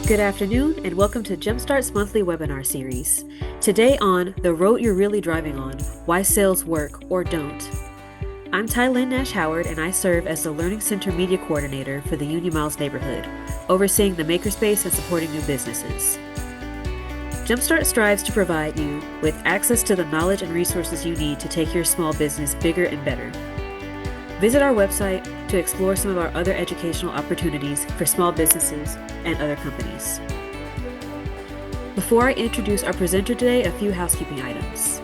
Good afternoon, and welcome to Jumpstart's monthly webinar series. Today on The Road You're Really Driving On, Why Sales Work or Don't. I'm Tylynn Nash Howard, and I serve as the Learning Center Media Coordinator for the Union Miles neighborhood, overseeing the makerspace and supporting new businesses. Jumpstart strives to provide you with access to the knowledge and resources you need to take your small business bigger and better. Visit our website to explore some of our other educational opportunities for small businesses and other companies. Before I introduce our presenter today, a few housekeeping items.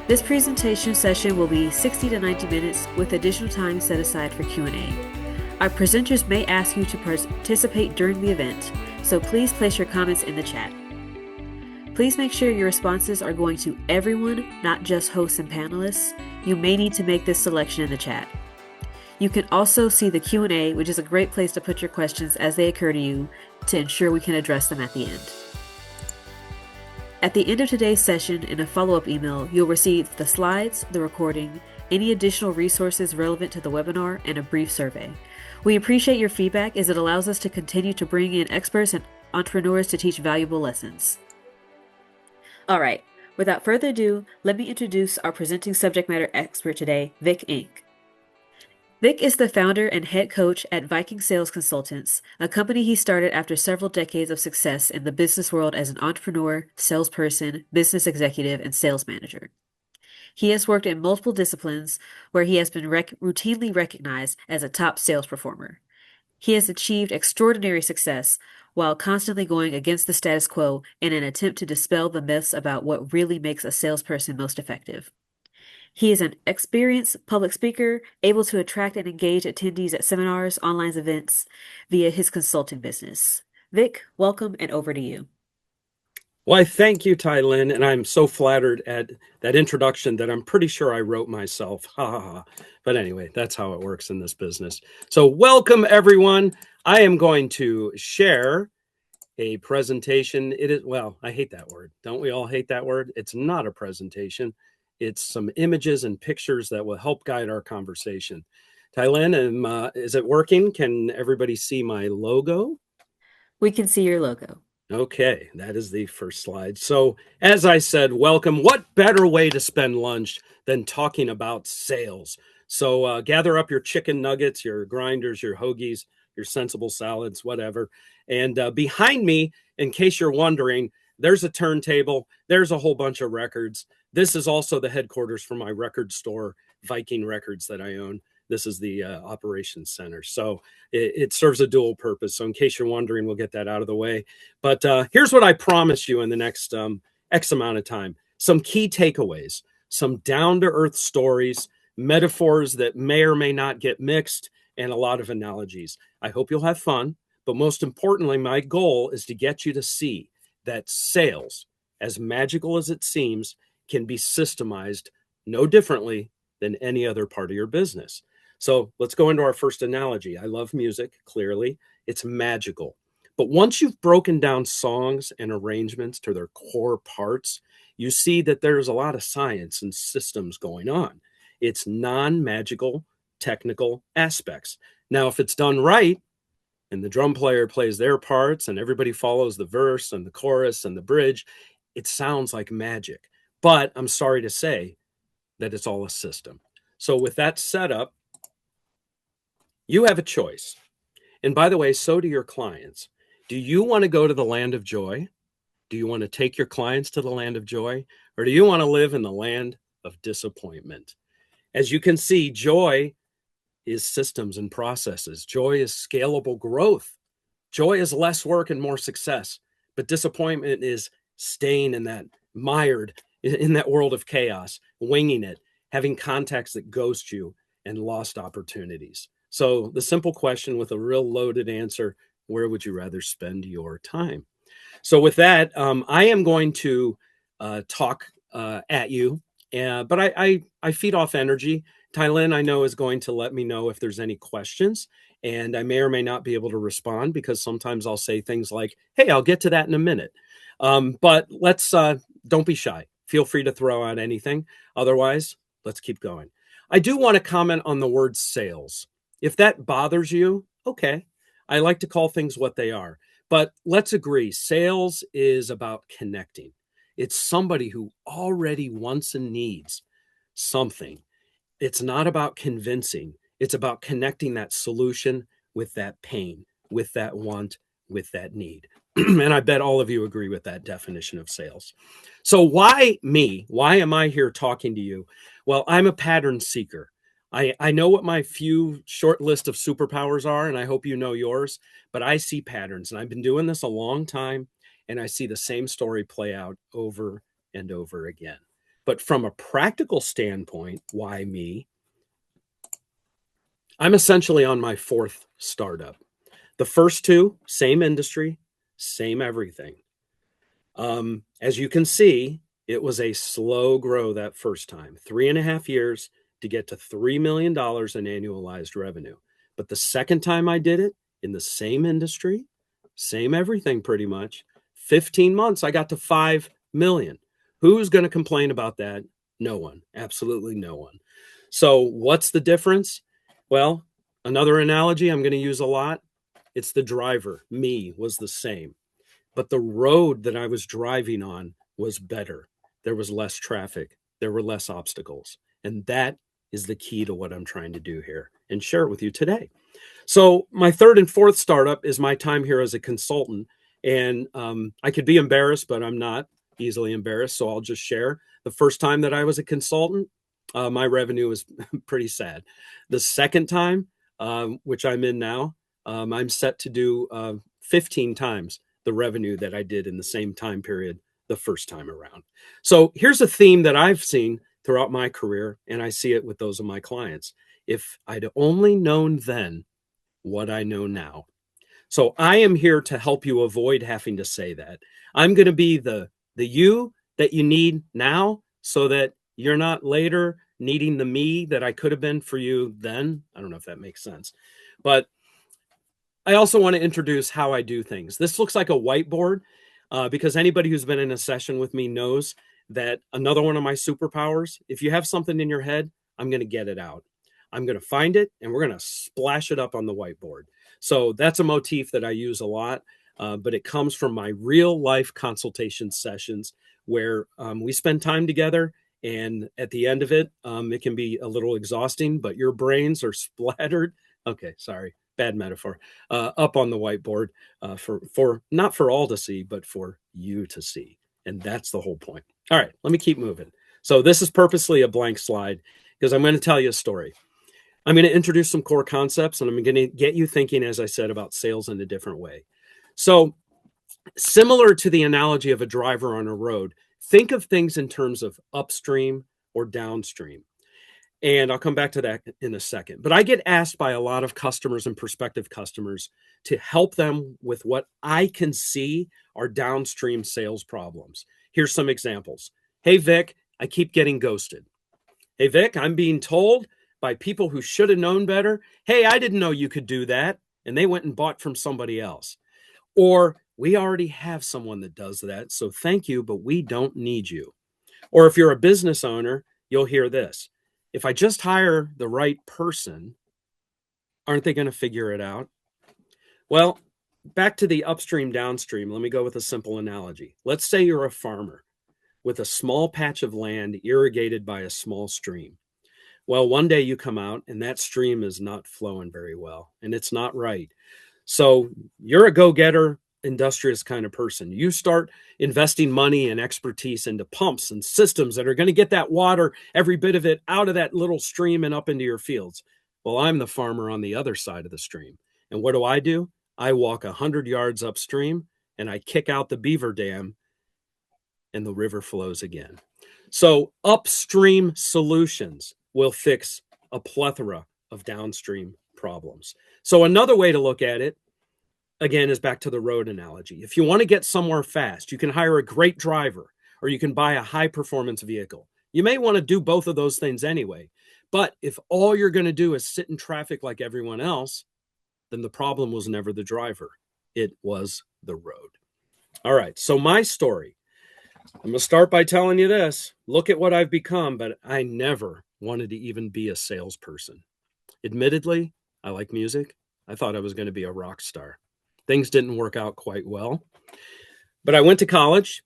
This presentation session will be 60 to 90 minutes with additional time set aside for Q&A. Our presenters may ask you to participate during the event, so please place your comments in the chat. Please make sure your responses are going to everyone, not just hosts and panelists. You may need to make this selection in the chat. You can also see the Q&A, which is a great place to put your questions as they occur to you to ensure we can address them at the end. At the end of today's session, in a follow-up email, you'll receive the slides, the recording, any additional resources relevant to the webinar, and a brief survey. We appreciate your feedback as it allows us to continue to bring in experts and entrepreneurs to teach valuable lessons. All right, without further ado, let me introduce our presenting subject matter expert today, Vic Inc. Vic is the founder and head coach at Viking Sales Consultants, a company he started after several decades of success in the business world as an entrepreneur, salesperson, business executive, and sales manager. He has worked in multiple disciplines where he has been routinely recognized as a top sales performer. He has achieved extraordinary success while constantly going against the status quo in an attempt to dispel the myths about what really makes a salesperson most effective. He is an experienced public speaker, able to attract and engage attendees at seminars, online events via his consulting business. Vic, welcome, and over to you. Well, I thank you, Tylynn, and I'm so flattered at that introduction that I'm pretty sure I wrote myself. Ha ha ha. But anyway, that's how it works in this business. So welcome, everyone. I am going to share a presentation. It is, well, I hate that word. Don't we all hate that word? It's not a presentation. It's some images and pictures that will help guide our conversation. Tylynn, is it working? Can everybody see my logo? We can see your logo. Okay, that is the first slide. So as I said, welcome. What better way to spend lunch than talking about sales? So gather up your chicken nuggets, your grinders, your hoagies, your sensible salads, whatever. And behind me, in case you're wondering, there's a turntable. There's a whole bunch of records. This is also the headquarters for my record store, Viking Records, that I own. This is the operations center. So it serves a dual purpose. So in case you're wondering, we'll get that out of the way. But here's what I promise you in the next X amount of time. Some key takeaways, some down-to-earth stories, metaphors that may or may not get mixed, and a lot of analogies. I hope you'll have fun. But most importantly, my goal is to get you to see that sales, as magical as it seems, can be systemized no differently than any other part of your business. So let's go into our first analogy. I love music, clearly. It's magical. But once you've broken down songs and arrangements to their core parts, you see that there's a lot of science and systems going on. It's non-magical, technical aspects. Now, if it's done right, and the drum player plays their parts, and everybody follows the verse and the chorus and the bridge, it sounds like magic. But I'm sorry to say that it's all a system. So with that setup, you have a choice. And by the way, so do your clients. Do you want to go to the land of joy? Do you want to take your clients to the land of joy? Or do you want to live in the land of disappointment? As you can see, joy is systems and processes. Joy is scalable growth. Joy is less work and more success. But disappointment is staying in that mired in that world of chaos, winging it, having contacts that ghost you, and lost opportunities. So the simple question with a real loaded answer, where would you rather spend your time? So with that, I am going to talk at you, but I feed off energy. Tylynn, I know, is going to let me know if there's any questions, and I may or may not be able to respond because sometimes I'll say things like, hey, I'll get to that in a minute. But let's, don't be shy. Feel free to throw out anything. Otherwise, let's keep going. I do want to comment on the word sales. If that bothers you, okay. I like to call things what they are. But let's agree, sales is about connecting. It's somebody who already wants and needs something. It's not about convincing. It's about connecting that solution with that pain, with that want, with that need. And I bet all of you agree with that definition of sales. So why me? Why am I here talking to you? Well, I'm a pattern seeker. I know what my few short list of superpowers are, and I hope you know yours, but I see patterns, and I've been doing this a long time, and I see the same story play out over and over again. But from a practical standpoint, why me? I'm essentially on my fourth startup. The first two, same industry, same everything. As you can see, it was a slow grow that first time, 3.5 years to get to $3 million in annualized revenue. But the second time I did it in the same industry, same everything pretty much, 15 months, I got to 5 million. Who's going to complain about that? No one, absolutely no one. So what's the difference? Well, another analogy I'm going to use a lot, it's the driver. Me was the same, but the road that I was driving on was better. There was less traffic. There were less obstacles. And that is the key to what I'm trying to do here and share it with you today. So my third and fourth startup is my time here as a consultant. And I could be embarrassed, but I'm not easily embarrassed. So I'll just share. The first time that I was a consultant, my revenue was pretty sad. The second time, which I'm in now, I'm set to do 15 times the revenue that I did in the same time period the first time around. So here's a theme that I've seen throughout my career, and I see it with those of my clients. If I'd only known then what I know now. So I am here to help you avoid having to say that. I'm going to be the you that you need now so that you're not later needing the me that I could have been for you then. I don't know if that makes sense. But I also want to introduce how I do things. This looks like a whiteboard because anybody who's been in a session with me knows that another one of my superpowers, if you have something in your head, I'm going to get it out. I'm going to find it and we're going to splash it up on the whiteboard. So that's a motif that I use a lot, but it comes from my real life consultation sessions where we spend time together. And at the end of it, it can be a little exhausting, but your brains are splattered. Okay, sorry. Bad metaphor, up on the whiteboard for not for all to see, but for you to see. And that's the whole point. All right, let me keep moving. So this is purposely a blank slide because I'm going to tell you a story. I'm going to introduce some core concepts and I'm going to get you thinking, as I said, about sales in a different way. So similar to the analogy of a driver on a road, think of things in terms of upstream or downstream. And I'll come back to that in a second. But I get asked by a lot of customers and prospective customers to help them with what I can see are downstream sales problems. Here's some examples. Hey, Vic, I keep getting ghosted. Hey, Vic, I'm being told by people who should have known better, hey, I didn't know you could do that. And they went and bought from somebody else. Or we already have someone that does that. So thank you, but we don't need you. Or if you're a business owner, you'll hear this. If I just hire the right person, aren't they going to figure it out? Well, back to the upstream, downstream, let me go with a simple analogy. Let's say you're a farmer with a small patch of land irrigated by a small stream. Well, one day you come out and that stream is not flowing very well and it's not right. So you're a go-getter, industrious kind of person. You start investing money and expertise into pumps and systems that are going to get that water, every bit of it, out of that little stream and up into your fields. Well, I'm the farmer on the other side of the stream. And what do? I walk 100 yards upstream and I kick out the beaver dam and the river flows again. So upstream solutions will fix a plethora of downstream problems. So another way to look at it, again, is back to the road analogy. If you want to get somewhere fast, you can hire a great driver or you can buy a high performance vehicle. You may want to do both of those things anyway. But if all you're going to do is sit in traffic like everyone else, then the problem was never the driver. It was the road. All right. So my story, I'm going to start by telling you this. Look at what I've become, but I never wanted to even be a salesperson. Admittedly, I like music. I thought I was going to be a rock star. Things didn't work out quite well. But I went to college.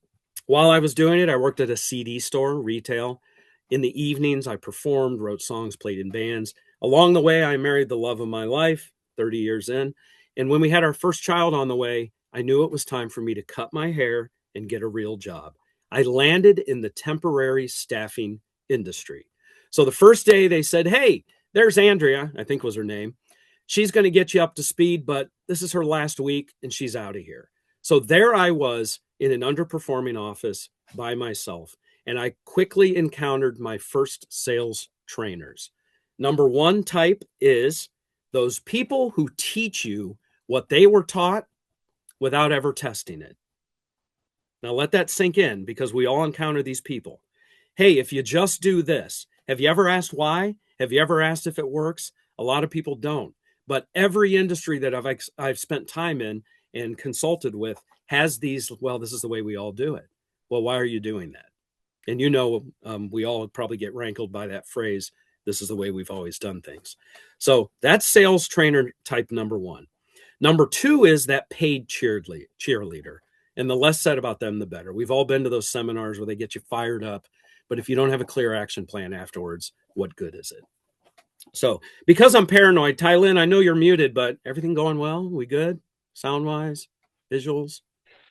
While I was doing it, I worked at a CD store, retail. In the evenings, I performed, wrote songs, played in bands. Along the way, I married the love of my life, 30 years in. And when we had our first child on the way, I knew it was time for me to cut my hair and get a real job. I landed in the temporary staffing industry. So the first day they said, "Hey, there's Andrea," I think was her name. "She's going to get you up to speed, but this is her last week and she's out of here." So there I was in an underperforming office by myself, and I quickly encountered my first sales trainers. Number one type is those people who teach you what they were taught without ever testing it. Now let that sink in, because we all encounter these people. "Hey, if you just do this, have you ever asked why? Have you ever asked if it works?" A lot of people don't. But every industry that I've spent time in and consulted with has these, "Well, this is the way we all do it." Well, why are you doing that? And we all probably get rankled by that phrase, "This is the way we've always done things." So that's sales trainer type number one. Number two is that paid cheerleader. And the less said about them, the better. We've all been to those seminars where they get you fired up, but if you don't have a clear action plan afterwards, what good is it? So because I'm paranoid, Tylin, I know you're muted, but everything going well? We good? Sound-wise? Visuals?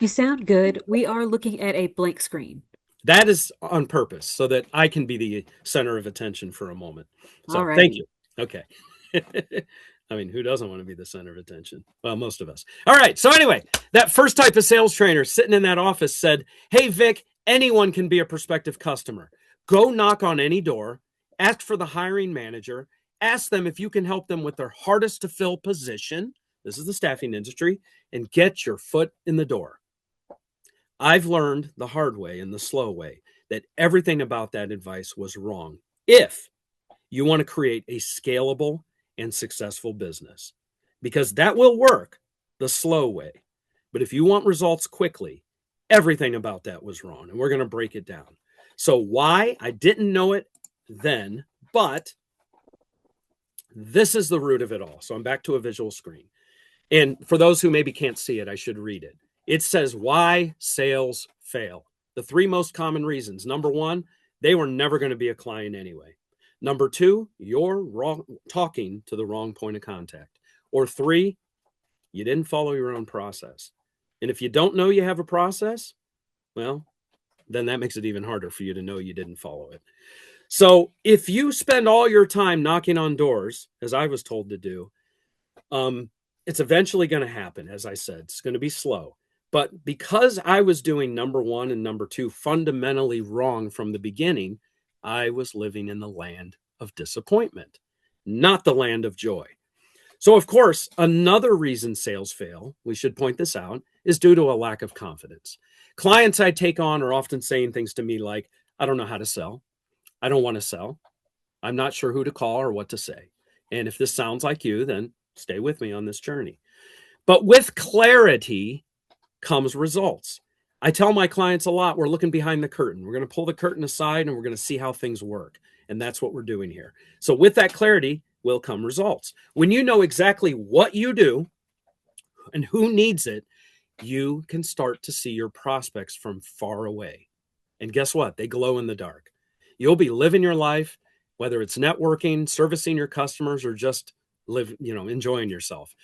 You sound good. We are looking at a blank screen. That is on purpose so that I can be the center of attention for a moment. So Alrighty. Thank you. Okay. I mean, who doesn't want to be the center of attention? Well, most of us. All right. So anyway, that first type of sales trainer sitting in that office said, "Hey, Vic, anyone can be a prospective customer. Go knock on any door, ask for the hiring manager, ask them if you can help them with their hardest to fill position." This is the staffing industry, "and get your foot in the door." I've learned the hard way and the slow way that everything about that advice was wrong if you want to create a scalable and successful business, because that will work the slow way. But if you want results quickly, everything about that was wrong. And we're going to break it down. So why? I didn't know it then, but this is the root of it all. So I'm back to a visual screen. And for those who maybe can't see it, I should read it. It says why sales fail. The three most common reasons. Number one, they were never going to be a client anyway. Number two, you're talking to the wrong point of contact. Or three, you didn't follow your own process. And if you don't know you have a process, well, then that makes it even harder for you to know you didn't follow it. So if you spend all your time knocking on doors, as I was told to do, it's eventually going to happen. As I said, it's going to be slow. But because I was doing number one and number two fundamentally wrong from the beginning, I was living in the land of disappointment, not the land of joy. So, of course, another reason sales fail, we should point this out, is due to a lack of confidence. Clients I take on are often saying things to me like, "I don't know how to sell. I don't want to sell. I'm not sure who to call or what to say." And if this sounds like you, then stay with me on this journey. But with clarity comes results. I tell my clients a lot, we're looking behind the curtain. We're going to pull the curtain aside and we're going to see how things work. And that's what we're doing here. So with that clarity will come results. When you know exactly what you do and who needs it, you can start to see your prospects from far away. And guess what? They glow in the dark. You'll be living your life, whether it's networking, servicing your customers, or just enjoying yourself.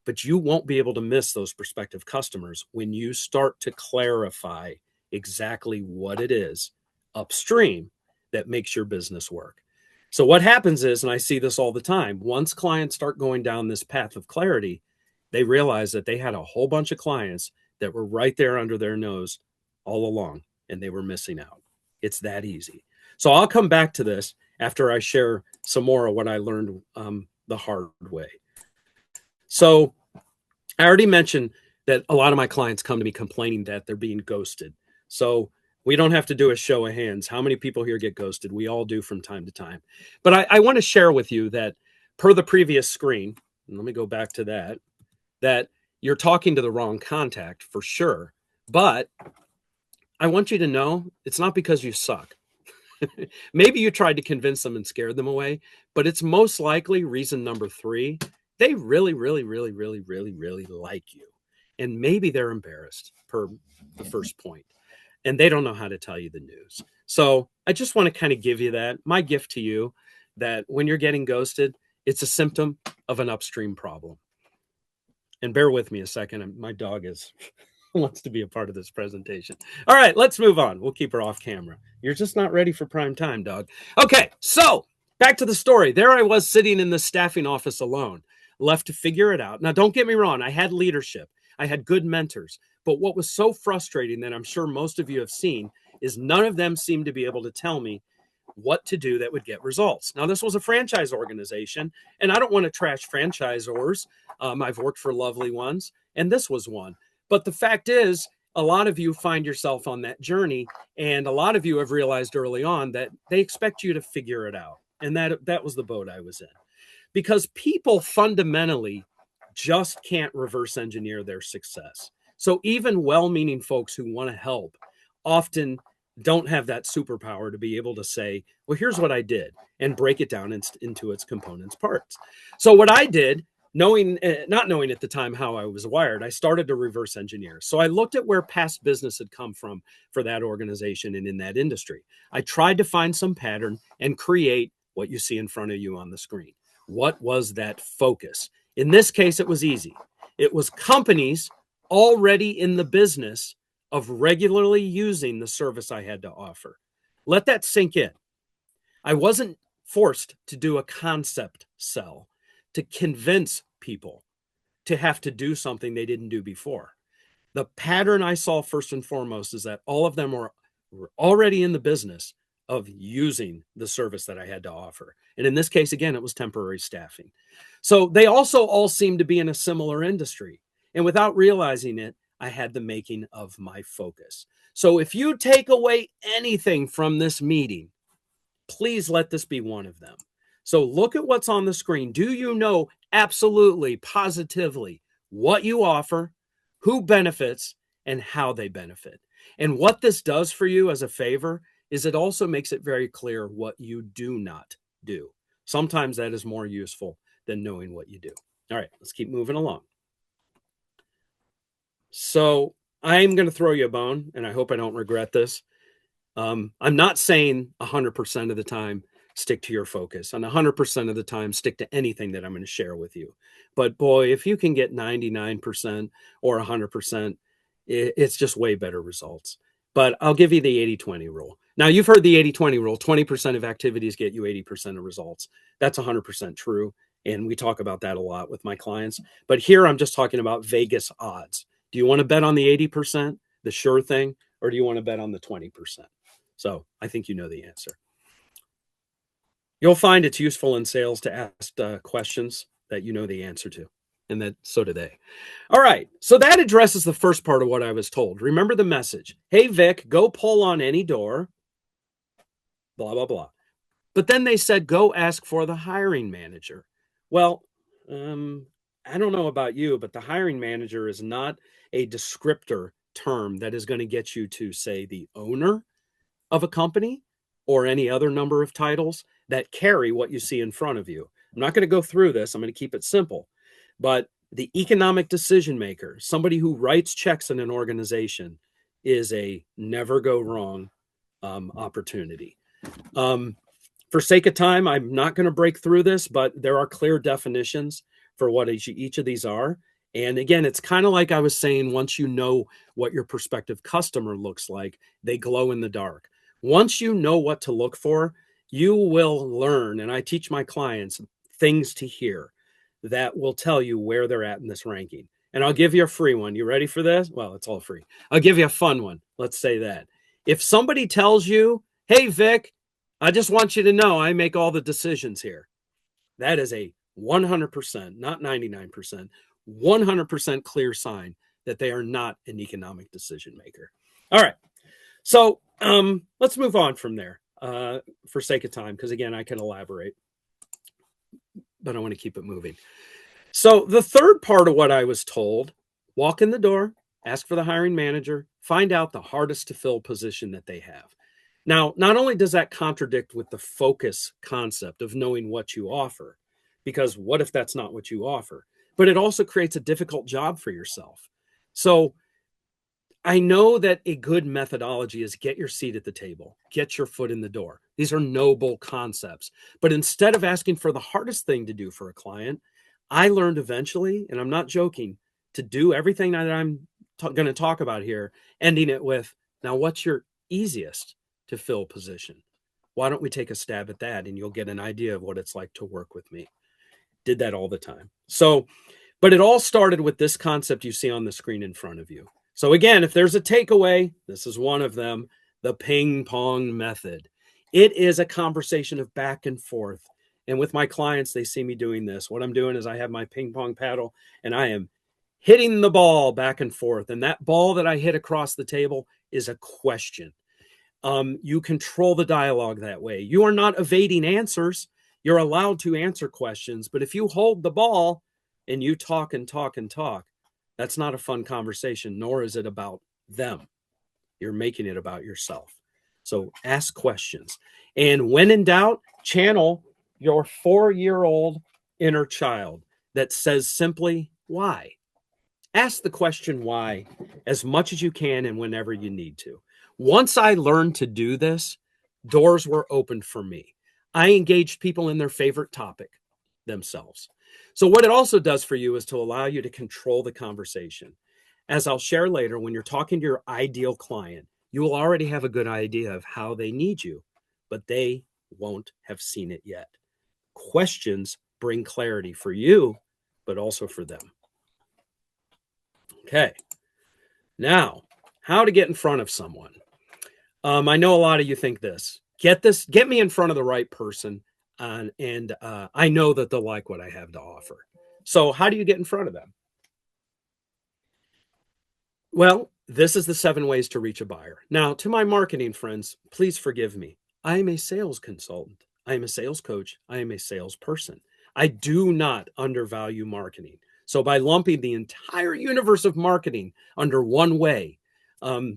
But you won't be able to miss those prospective customers when you start to clarify exactly what it is upstream that makes your business work. So what happens is, and I see this all the time, once clients start going down this path of clarity, they realize that they had a whole bunch of clients that were right there under their nose all along, and they were missing out. It's that easy. So I'll come back to this after I share some more of what I learned the hard way. So I already mentioned that a lot of my clients come to me complaining that they're being ghosted. So we don't have to do a show of hands. How many people here get ghosted? We all do from time to time. But I want to share with you that per the previous screen, and let me go back to that you're talking to the wrong contact for sure. But I want you to know it's not because you suck. Maybe you tried to convince them and scared them away, but it's most likely reason number three. They really, really, really, really, really, really like you. and maybe they're embarrassed per the first point, and they don't know how to tell you the news. So I just want to kind of give you that, my gift to you, that when you're getting ghosted, it's a symptom of an upstream problem. And bear with me a second. My dog wants to be a part of this presentation. All right, let's move on. We'll keep her off camera. You're just not ready for prime time, dog. Okay, so back to the story. There I was sitting in the staffing office alone, left to figure it out. Now, don't get me wrong. I had leadership. I had good mentors. But what was so frustrating that I'm sure most of you have seen is none of them seemed to be able to tell me what to do that would get results. Now, this was a franchise organization, and I don't want to trash franchisors. I've worked for lovely ones, and this was one. But the fact is, a lot of you find yourself on that journey, and a lot of you have realized early on that they expect you to figure it out. And that was the boat I was in. Because people fundamentally just can't reverse engineer their success. So even well-meaning folks who want to help often don't have that superpower to be able to say, well, here's what I did, and break it down into its components parts. So what I did, not knowing at the time how I was wired, I started to reverse engineer. So I looked at where past business had come from for that organization and in that industry. I tried to find some pattern and create what you see in front of you on the screen. What was that focus? In this case, it was easy. It was companies already in the business of regularly using the service I had to offer. Let that sink in. I wasn't forced to do a concept sell to convince people to have to do something they didn't do before. The pattern I saw first and foremost is that all of them were already in the business of using the service that I had to offer. And in this case, again, it was temporary staffing. So they also all seemed to be in a similar industry. And without realizing it, I had the making of my focus. So if you take away anything from this meeting, please let this be one of them. So look at what's on the screen. Do you know absolutely, positively what you offer, who benefits, and how they benefit? And what this does for you as a favor is it also makes it very clear what you do not do. Sometimes that is more useful than knowing what you do. All right, let's keep moving along. So I'm going to throw you a bone, and I hope I don't regret this. I'm not saying 100% of the time stick to your focus, and 100% of the time stick to anything that I'm going to share with you. But boy, if you can get 99% or 100%, it's just way better results. But I'll give you the 80-20 rule. Now, you've heard the 80-20 rule. 20% of activities get you 80% of results. That's 100% true, and we talk about that a lot with my clients. But here I'm just talking about Vegas odds. Do you want to bet on the 80%, the sure thing, or do you want to bet on the 20%? So I think you know the answer. You'll find it's useful in sales to ask questions that you know the answer to, and so do they. All right, so that addresses the first part of what I was told. Remember the message. Hey, Vic, go pull on any door, blah, blah, blah. But then they said, go ask for the hiring manager. Well, I don't know about you, but the hiring manager is not a descriptor term that is going to get you to, say, the owner of a company or any other number of titles that carry what you see in front of you. I'm not going to go through this. I'm going to keep it simple. But the economic decision maker, somebody who writes checks in an organization, is a never go wrong opportunity. For sake of time, I'm not going to break through this, but there are clear definitions for what each of these are. And again, it's kind of like I was saying, once you know what your prospective customer looks like, they glow in the dark. Once you know what to look for, you will learn, and I teach my clients things to hear that will tell you where they're at in this ranking. And I'll give you a free one. You ready for this? Well, it's all free. I'll give you a fun one. Let's say that. If somebody tells you, hey, Vic, I just want you to know I make all the decisions here, that is a 100%, not 99%, 100% clear sign that they are not an economic decision maker. All right. So let's move on from there for sake of time, because again, I can elaborate, but I want to keep it moving. So the third part of what I was told, walk in the door, ask for the hiring manager, find out the hardest to fill position that they have. Now, not only does that contradict with the focus concept of knowing what you offer, because what if that's not what you offer? But it also creates a difficult job for yourself. So I know that a good methodology is get your seat at the table, get your foot in the door. These are noble concepts. But instead of asking for the hardest thing to do for a client, I learned eventually, and I'm not joking, to do everything that I'm going to talk about here, ending it with, now what's your easiest to fill position? Why don't we take a stab at that, and you'll get an idea of what it's like to work with me. Did that all the time. So, but it all started with this concept you see on the screen in front of you. So again, if there's a takeaway, this is one of them, the ping-pong method. It is a conversation of back and forth. And with my clients, they see me doing this. What I'm doing is I have my ping pong paddle and I am hitting the ball back and forth. And that ball that I hit across the table is a question. You control the dialogue that way. You are not evading answers. You're allowed to answer questions. But if you hold the ball and you talk and talk and talk, that's not a fun conversation, nor is it about them. You're making it about yourself. So ask questions. And when in doubt, channel your 4-year-old inner child that says simply, why? Ask the question why as much as you can and whenever you need to. Once I learned to do this, doors were opened for me. I engaged people in their favorite topic, themselves. So what it also does for you is to allow you to control the conversation. As I'll share later, when you're talking to your ideal client, you will already have a good idea of how they need you, but they won't have seen it yet. Questions bring clarity for you, but also for them. Okay. Now, how to get in front of someone. I know a lot of you think this. Get me in front of the right person, and I know that they'll like what I have to offer. So how do you get in front of them? Well, this is the 7 ways to reach a buyer. Now, to my marketing friends, please forgive me. I am a sales consultant. I am a sales coach. I am a salesperson. I do not undervalue marketing. So by lumping the entire universe of marketing under one way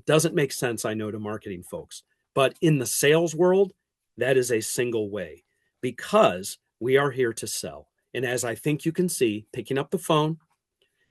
doesn't make sense, I know, to marketing folks. But in the sales world, that is a single way because we are here to sell. And as I think you can see, picking up the phone,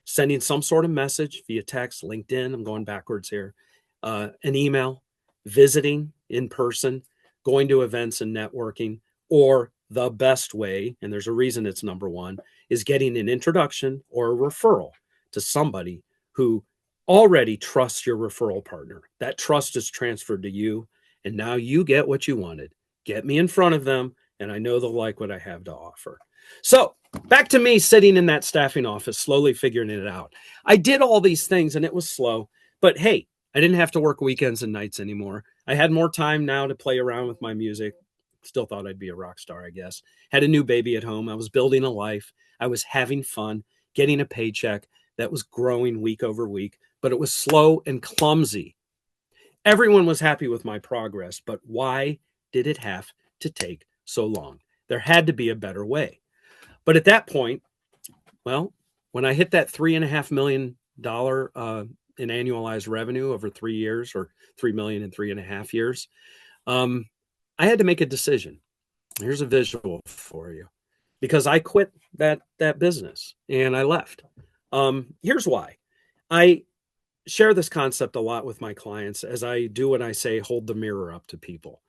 sending some sort of message via text, LinkedIn, I'm going backwards here, an email, visiting in person, going to events and networking, or the best way, and there's a reason it's number one, is getting an introduction or a referral to somebody who already trusts your referral partner. That trust is transferred to you, and now you get what you wanted. Get me in front of them, and I know they'll like what I have to offer. So back to me sitting in that staffing office, slowly figuring it out. I did all these things and it was slow, but hey, I didn't have to work weekends and nights anymore. I had more time now to play around with my music. Still thought I'd be a rock star, I guess. Had a new baby at home. I was building a life. I was having fun, getting a paycheck that was growing week over week, but it was slow and clumsy. Everyone was happy with my progress, but why did it have to take so long? There had to be a better way. But at that point, well, when I hit that $3.5 million in annualized revenue over 3 years, or 3 million in 3.5 years, I had to make a decision. Here's a visual for you, because I quit that business and I left. Here's why. I share this concept a lot with my clients as I do what I say, hold the mirror up to people.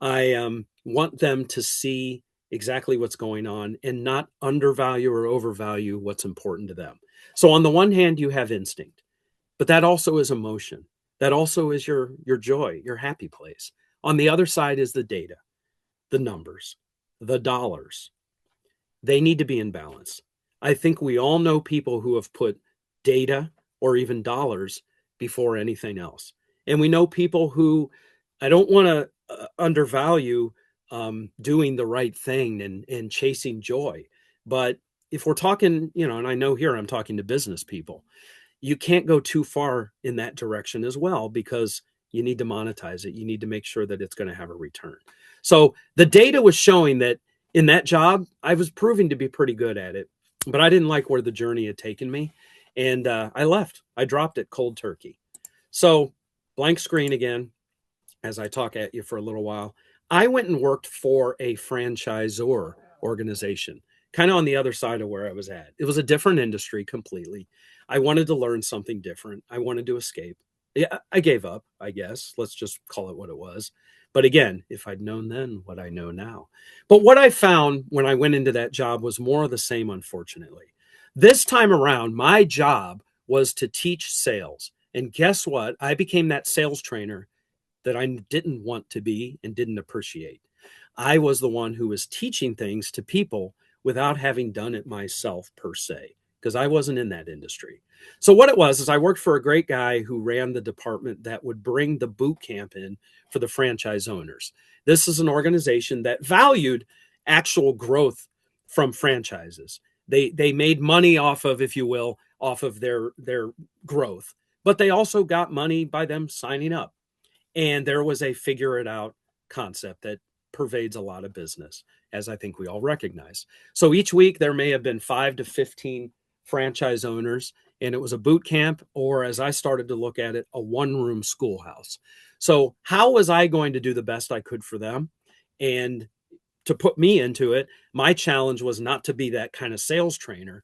I want them to see exactly what's going on and not undervalue or overvalue what's important to them. So on the one hand, you have instinct, but that also is emotion. That also is your joy, your happy place. On the other side is the data, the numbers, the dollars. They need to be in balance. I think we all know people who have put data or even dollars before anything else. And we know people who, I don't want to undervalue doing the right thing and chasing joy. But if we're talking, and I know here I'm talking to business people, you can't go too far in that direction as well, because you need to monetize it. You need to make sure that it's going to have a return. So the data was showing that in that job, I was proving to be pretty good at it, but I didn't like where the journey had taken me. And I left. I dropped it cold turkey. So blank screen again, as I talk at you for a little while. I went and worked for a franchisor organization. kind of on the other side of where I was at. It was a different industry completely. I wanted to learn something different. I wanted to escape. Yeah, I gave up, I guess. Let's just call it what it was. But again, if I'd known then what I know now. But what I found when I went into that job was more of the same, unfortunately. This time around, my job was to teach sales. And guess what? I became that sales trainer that I didn't want to be and didn't appreciate. I was the one who was teaching things to people without having done it myself per se, because I wasn't in that industry. So what it was is I worked for a great guy who ran the department that would bring the boot camp in for the franchise owners. This is an organization that valued actual growth from franchises. They made money off of, if you will, off of their growth, but they also got money by them signing up. And there was a figure it out concept that pervades a lot of business, as I think we all recognize. So each week there may have been 5 to 15 franchise owners, and it was a boot camp, or as I started to look at it, a one-room schoolhouse. So how was I going to do the best I could for them? And to put me into it, my challenge was not to be that kind of sales trainer.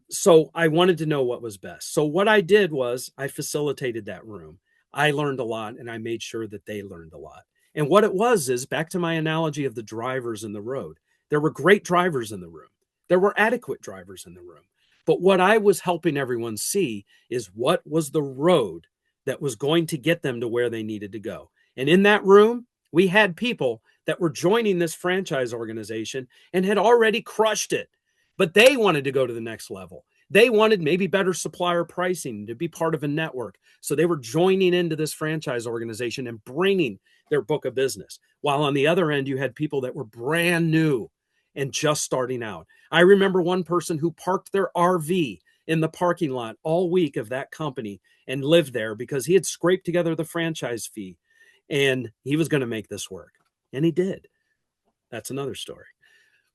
So I wanted to know what was best. So what I did was I facilitated that room. I learned a lot, and I made sure that they learned a lot. And what it was is, back to my analogy of the drivers in the road, there were great drivers in the room. There were adequate drivers in the room. But what I was helping everyone see is what was the road that was going to get them to where they needed to go. And in that room, we had people that were joining this franchise organization and had already crushed it, but they wanted to go to the next level. They wanted maybe better supplier pricing, to be part of a network. So they were joining into this franchise organization and bringing their book of business. While on the other end, you had people that were brand new and just starting out. I remember one person who parked their RV in the parking lot all week of that company and lived there because he had scraped together the franchise fee and he was going to make this work. And he did. That's another story.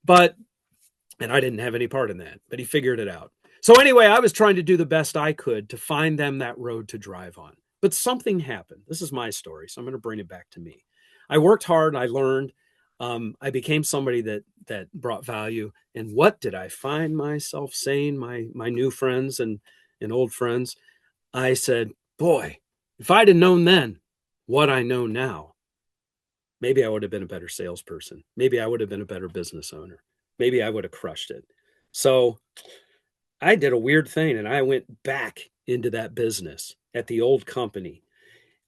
And I didn't have any part in that, but he figured it out. So anyway, I was trying to do the best I could to find them that road to drive on. But something happened. This is my story, so I'm going to bring it back to me. I worked hard. I learned. I became somebody that brought value. And what did I find myself saying? My new friends and old friends. I said, boy, if I'd have known then what I know now, maybe I would have been a better salesperson. Maybe I would have been a better business owner. Maybe I would have crushed it. So I did a weird thing and I went back into that business at the old company.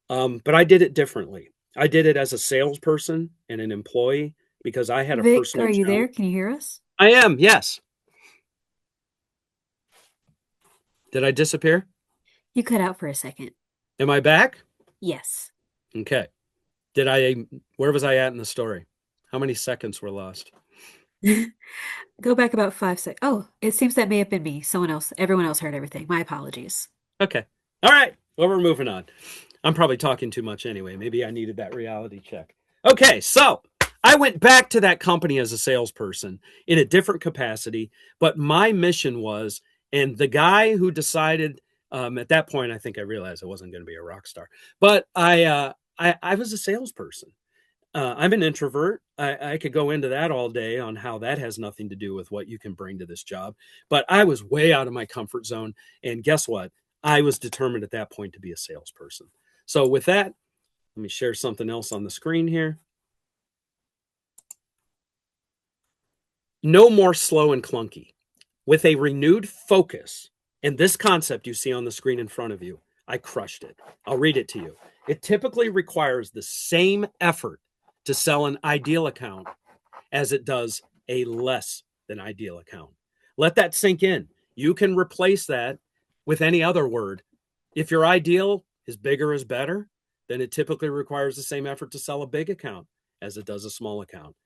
But I did it differently. I did it as a salesperson and an employee because I had a Vic, personal are you there? challenge. Can you hear us? I am, yes. Did I disappear? You cut out for a second. Am I back? Yes. Okay. Where was I at in the story? How many seconds were lost? Go back about 5 seconds. Oh, it seems that may have been me. Everyone else heard everything. My apologies. Okay. All right. Well, we're moving on. I'm probably talking too much anyway. Maybe I needed that reality check. Okay. So I went back to that company as a salesperson in a different capacity, but my mission was, and the guy who decided, at that point, I think I realized I wasn't going to be a rock star, but I was a salesperson. I'm an introvert. I could go into that all day on how that has nothing to do with what you can bring to this job. But I was way out of my comfort zone. And guess what? I was determined at that point to be a salesperson. So with that, let me share something else on the screen here. No more slow and clunky. With a renewed focus, and this concept you see on the screen in front of you, I crushed it. I'll read it to you. It typically requires the same effort to sell an ideal account as it does a less than ideal account. Let that sink in. You can replace that with any other word. If your ideal is bigger is better, then it typically requires the same effort to sell a big account as it does a small account.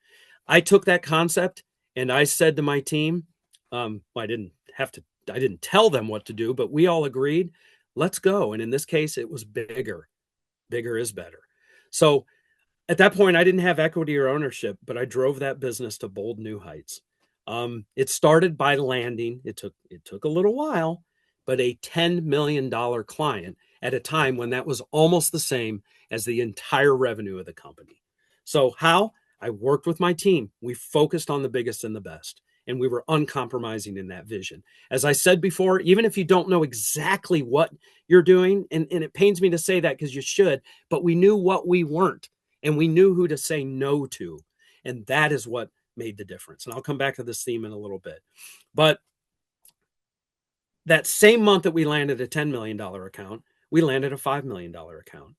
I took that concept and I said to my team, I didn't tell them what to do, but we all agreed, let's go. And in this case, it was bigger. Bigger is better. So at that point, I didn't have equity or ownership, but I drove that business to bold new heights. It started by landing. It took a little while, but a $10 million client at a time when that was almost the same as the entire revenue of the company. So how? I worked with my team. We focused on the biggest and the best. and we were uncompromising in that vision. As I said before, even if you don't know exactly what you're doing, and it pains me to say that because you should, but we knew what we weren't, and we knew who to say no to. And that is what made the difference. And I'll come back to this theme in a little bit. But that same month that we landed a $10 million account, we landed a $5 million account.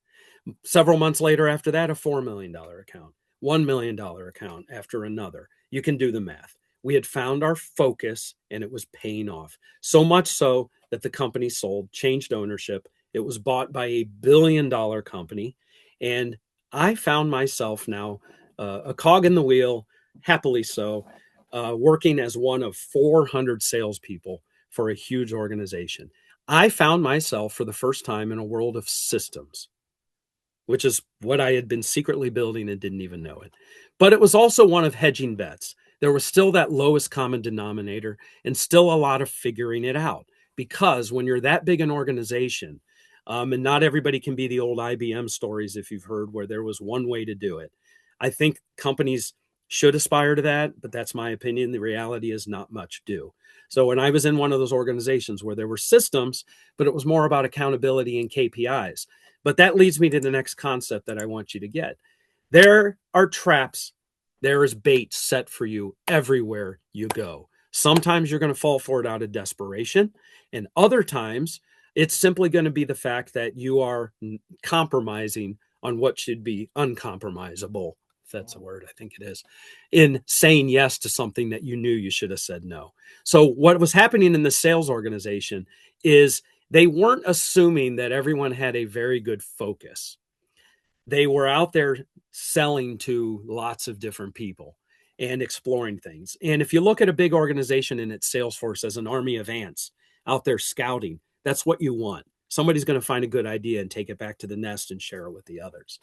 Several months later after that, a $4 million account, $1 million account after another. You can do the math. We had found our focus and it was paying off. So much so that the company sold, changed ownership. It was bought by a $1 billion company. And I found myself now a cog in the wheel, happily so, working as one of 400 salespeople for a huge organization. I found myself for the first time in a world of systems, which is what I had been secretly building and didn't even know it. But it was also one of hedging bets. There was still that lowest common denominator and still a lot of figuring it out. Because when you're that big an organization, and not everybody can be the old IBM stories, if you've heard, where there was one way to do it. I think companies should aspire to that, but that's my opinion. The reality is not much do. So when I was in one of those organizations where there were systems, but it was more about accountability and KPIs. But that leads me to the next concept that I want you to get. There are traps. There is bait set for you everywhere you go. Sometimes you're going to fall for it out of desperation. And other times it's simply going to be the fact that you are compromising on what should be uncompromisable. If that's a word, I think it is, in saying yes to something that you knew you should have said no. So what was happening in the sales organization is they weren't assuming that everyone had a very good focus. They were out there selling to lots of different people and exploring things. And if you look at a big organization in its sales force as an army of ants out there scouting, that's what you want. Somebody's going to find a good idea and take it back to the nest and share it with the others.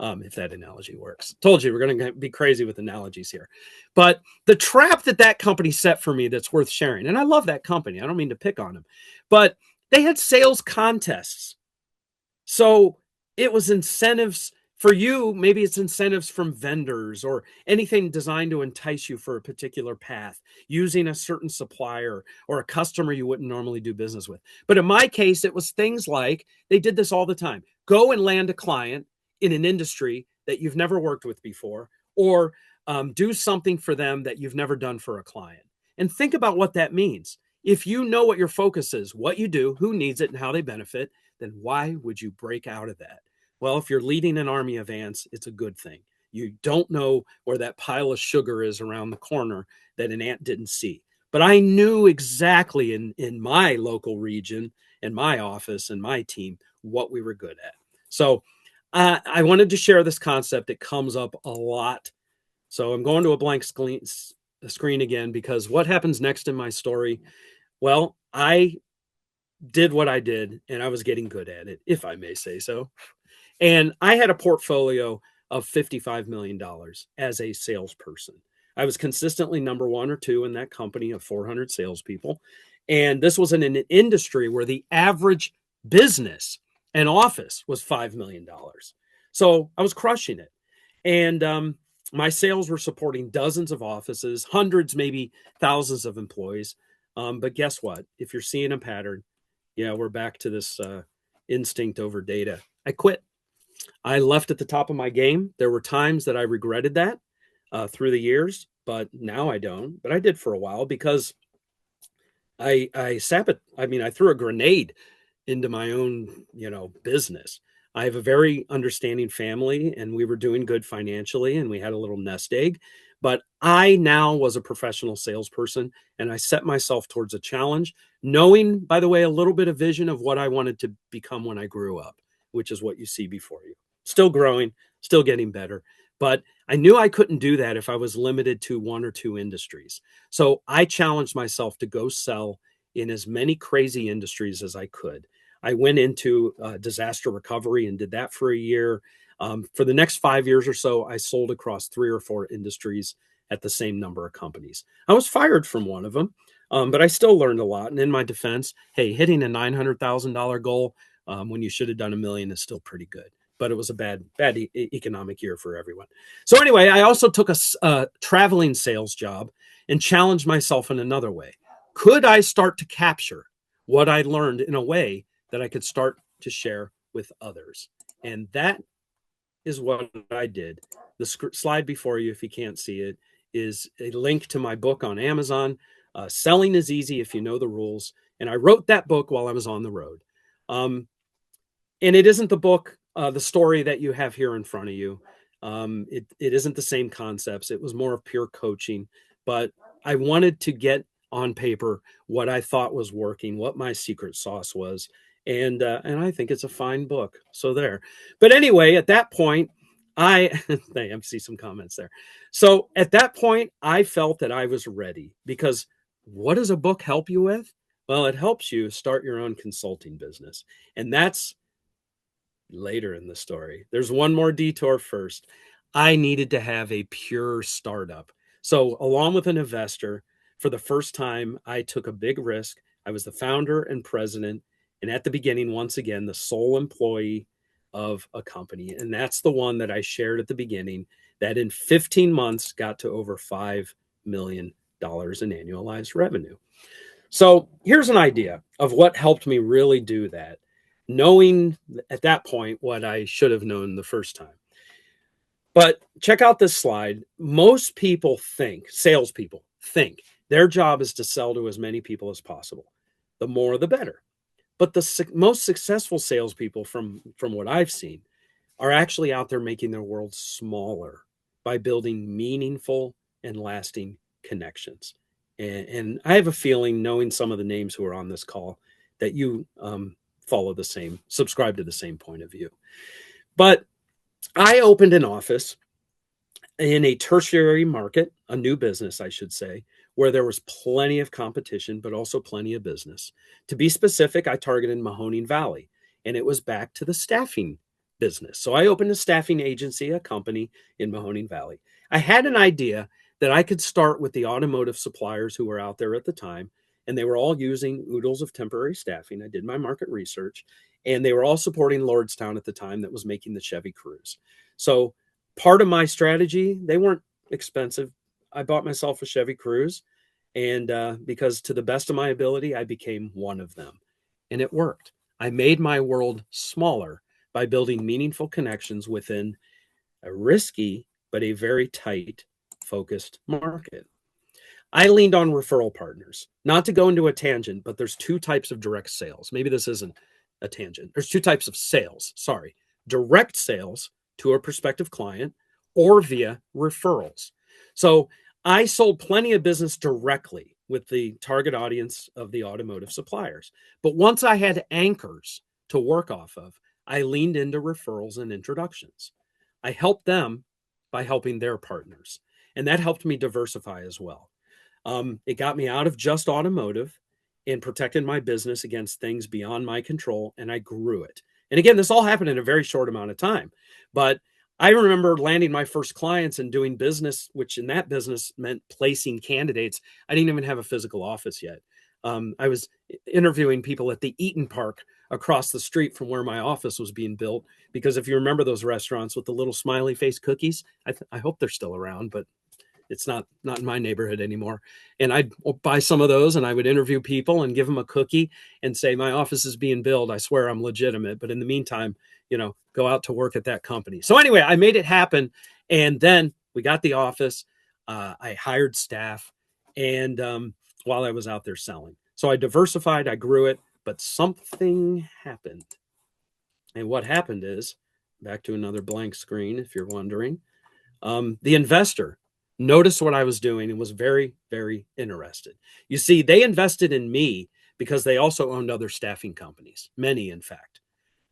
If that analogy works. Told you we're going to be crazy with analogies here. But the trap that company set for me that's worth sharing, and I love that company. I don't mean to pick on them, but they had sales contests. So it was incentives for you. Maybe it's incentives from vendors or anything designed to entice you for a particular path, using a certain supplier or a customer you wouldn't normally do business with. But in my case, it was things like they did this all the time. Go and land a client in an industry that you've never worked with before, or do something for them that you've never done for a client. And think about what that means. If you know what your focus is, what you do, who needs it, and how they benefit, then why would you break out of that? Well, if you're leading an army of ants, it's a good thing. You don't know where that pile of sugar is around the corner that an ant didn't see. But I knew exactly in my local region, in my office, and my team, what we were good at. So I wanted to share this concept. It comes up a lot. So I'm going to a blank screen again, because what happens next in my story? Well, I did what I did, and I was getting good at it, if I may say so. And I had a portfolio of $55 million as a salesperson. I was consistently number one or two in that company of 400 salespeople. And this was in an industry where the average business and office was $5 million. So I was crushing it. And my sales were supporting dozens of offices, hundreds, maybe thousands of employees. But guess what? If you're seeing a pattern, yeah, we're back to this instinct over data. I quit. I left at the top of my game. There were times that I regretted that through the years, but now I don't. But I did for a while because I threw a grenade into my own, business. I have a very understanding family, and we were doing good financially, and we had a little nest egg. But I now was a professional salesperson, and I set myself towards a challenge, knowing, by the way, a little bit of vision of what I wanted to become when I grew up, which is what you see before you. Still growing, still getting better. But I knew I couldn't do that if I was limited to one or two industries. So I challenged myself to go sell in as many crazy industries as I could. I went into disaster recovery and did that for a year. For the next 5 years or so, I sold across 3 or 4 industries at the same number of companies. I was fired from one of them, but I still learned a lot. And in my defense, hey, hitting a $900,000 goal when you should have done $1 million is still pretty good. But it was a bad economic year for everyone. So anyway, I also took a traveling sales job. and challenge myself in another way. Could I start to capture what I learned in a way that I could start to share with others? And that is what I did. The slide before you, if you can't see it, is a link to my book on Amazon. Selling is easy if you know the rules. And I wrote that book while I was on the road. And it isn't the book, the story that you have here in front of you. It isn't the same concepts. It was more of pure coaching. But I wanted to get on paper what I thought was working, what my secret sauce was. And I think it's a fine book. So there. But anyway, at that point, I see some comments there. So at that point, I felt that I was ready, because what does a book help you with? Well, it helps you start your own consulting business. And that's later in the story. There's one more detour first. I needed to have a pure startup. So along with an investor, for the first time, I took a big risk. I was the founder and president, and at the beginning, once again, the sole employee of a company. And that's the one that I shared at the beginning, that in 15 months got to over $5 million in annualized revenue. So here's an idea of what helped me really do that, knowing at that point what I should have known the first time. But check out this slide. Most people think, salespeople think, their job is to sell to as many people as possible. The more, the better. But the most successful salespeople, from what I've seen, are actually out there making their world smaller by building meaningful and lasting connections. And I have a feeling, knowing some of the names who are on this call, that you subscribe to the same point of view. But I opened an office in a tertiary market, a new business, I should say, where there was plenty of competition, but also plenty of business. To be specific, I targeted Mahoning Valley, and it was back to the staffing business. So I opened a staffing agency, a company in Mahoning Valley. I had an idea that I could start with the automotive suppliers who were out there at the time, and they were all using oodles of temporary staffing. I did my market research, and they were all supporting Lordstown at the time, that was making the Chevy Cruze. So part of my strategy, they weren't expensive. I bought myself a Chevy Cruze, and because to the best of my ability, I became one of them. And it worked. I made my world smaller by building meaningful connections within a risky but a very tight, focused market. I leaned on referral partners. Not to go into a tangent, but there's two types of direct sales. Maybe this isn't a tangent. There's two types of sales. Direct sales to a prospective client, or via referrals. So I sold plenty of business directly with the target audience of the automotive suppliers. But once I had anchors to work off of, I leaned into referrals and introductions. I helped them by helping their partners. And that helped me diversify as well. It got me out of just automotive and protected my business against things beyond my control, and I grew it. And again, this all happened in a very short amount of time. But I remember landing my first clients and doing business, which in that business meant placing candidates. I didn't even have a physical office yet. I was interviewing people at the Eaton Park across the street from where my office was being built. Because if you remember those restaurants with the little smiley face cookies, I hope they're still around, but it's not in my neighborhood anymore. And I'd buy some of those, and I would interview people and give them a cookie and say, my office is being built. I swear I'm legitimate. But in the meantime, go out to work at that company. So anyway, I made it happen. And then we got the office. I hired staff, and while I was out there selling. So I diversified, I grew it, but something happened. And what happened is, back to another blank screen, if you're wondering, the investor noticed what I was doing and was very, very interested. You see, they invested in me because they also owned other staffing companies, many, in fact.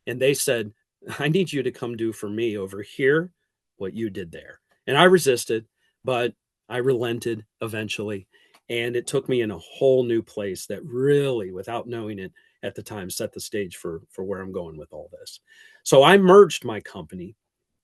And they said, I need you to come do for me over here what you did there. And I resisted, but I relented eventually. And it took me in a whole new place that really, without knowing it at the time, set the stage for where I'm going with all this. So I merged my company.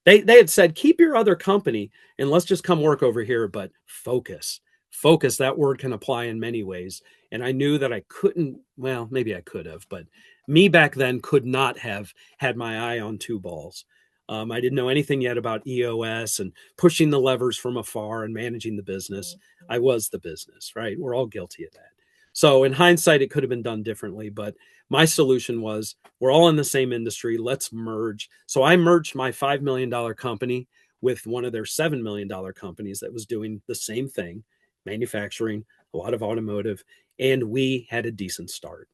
They had said, keep your other company and let's just come work over here, but focus. Focus, that word can apply in many ways. And I knew that I couldn't, well, maybe I could have, but me back then could not have had my eye on two balls. I didn't know anything yet about EOS and pushing the levers from afar and managing the business. I was the business, right? We're all guilty of that. So in hindsight, it could have been done differently, but my solution was we're all in the same industry. Let's merge. So I merged my $5 million company with one of their $7 million companies that was doing the same thing, manufacturing, a lot of automotive, and we had a decent start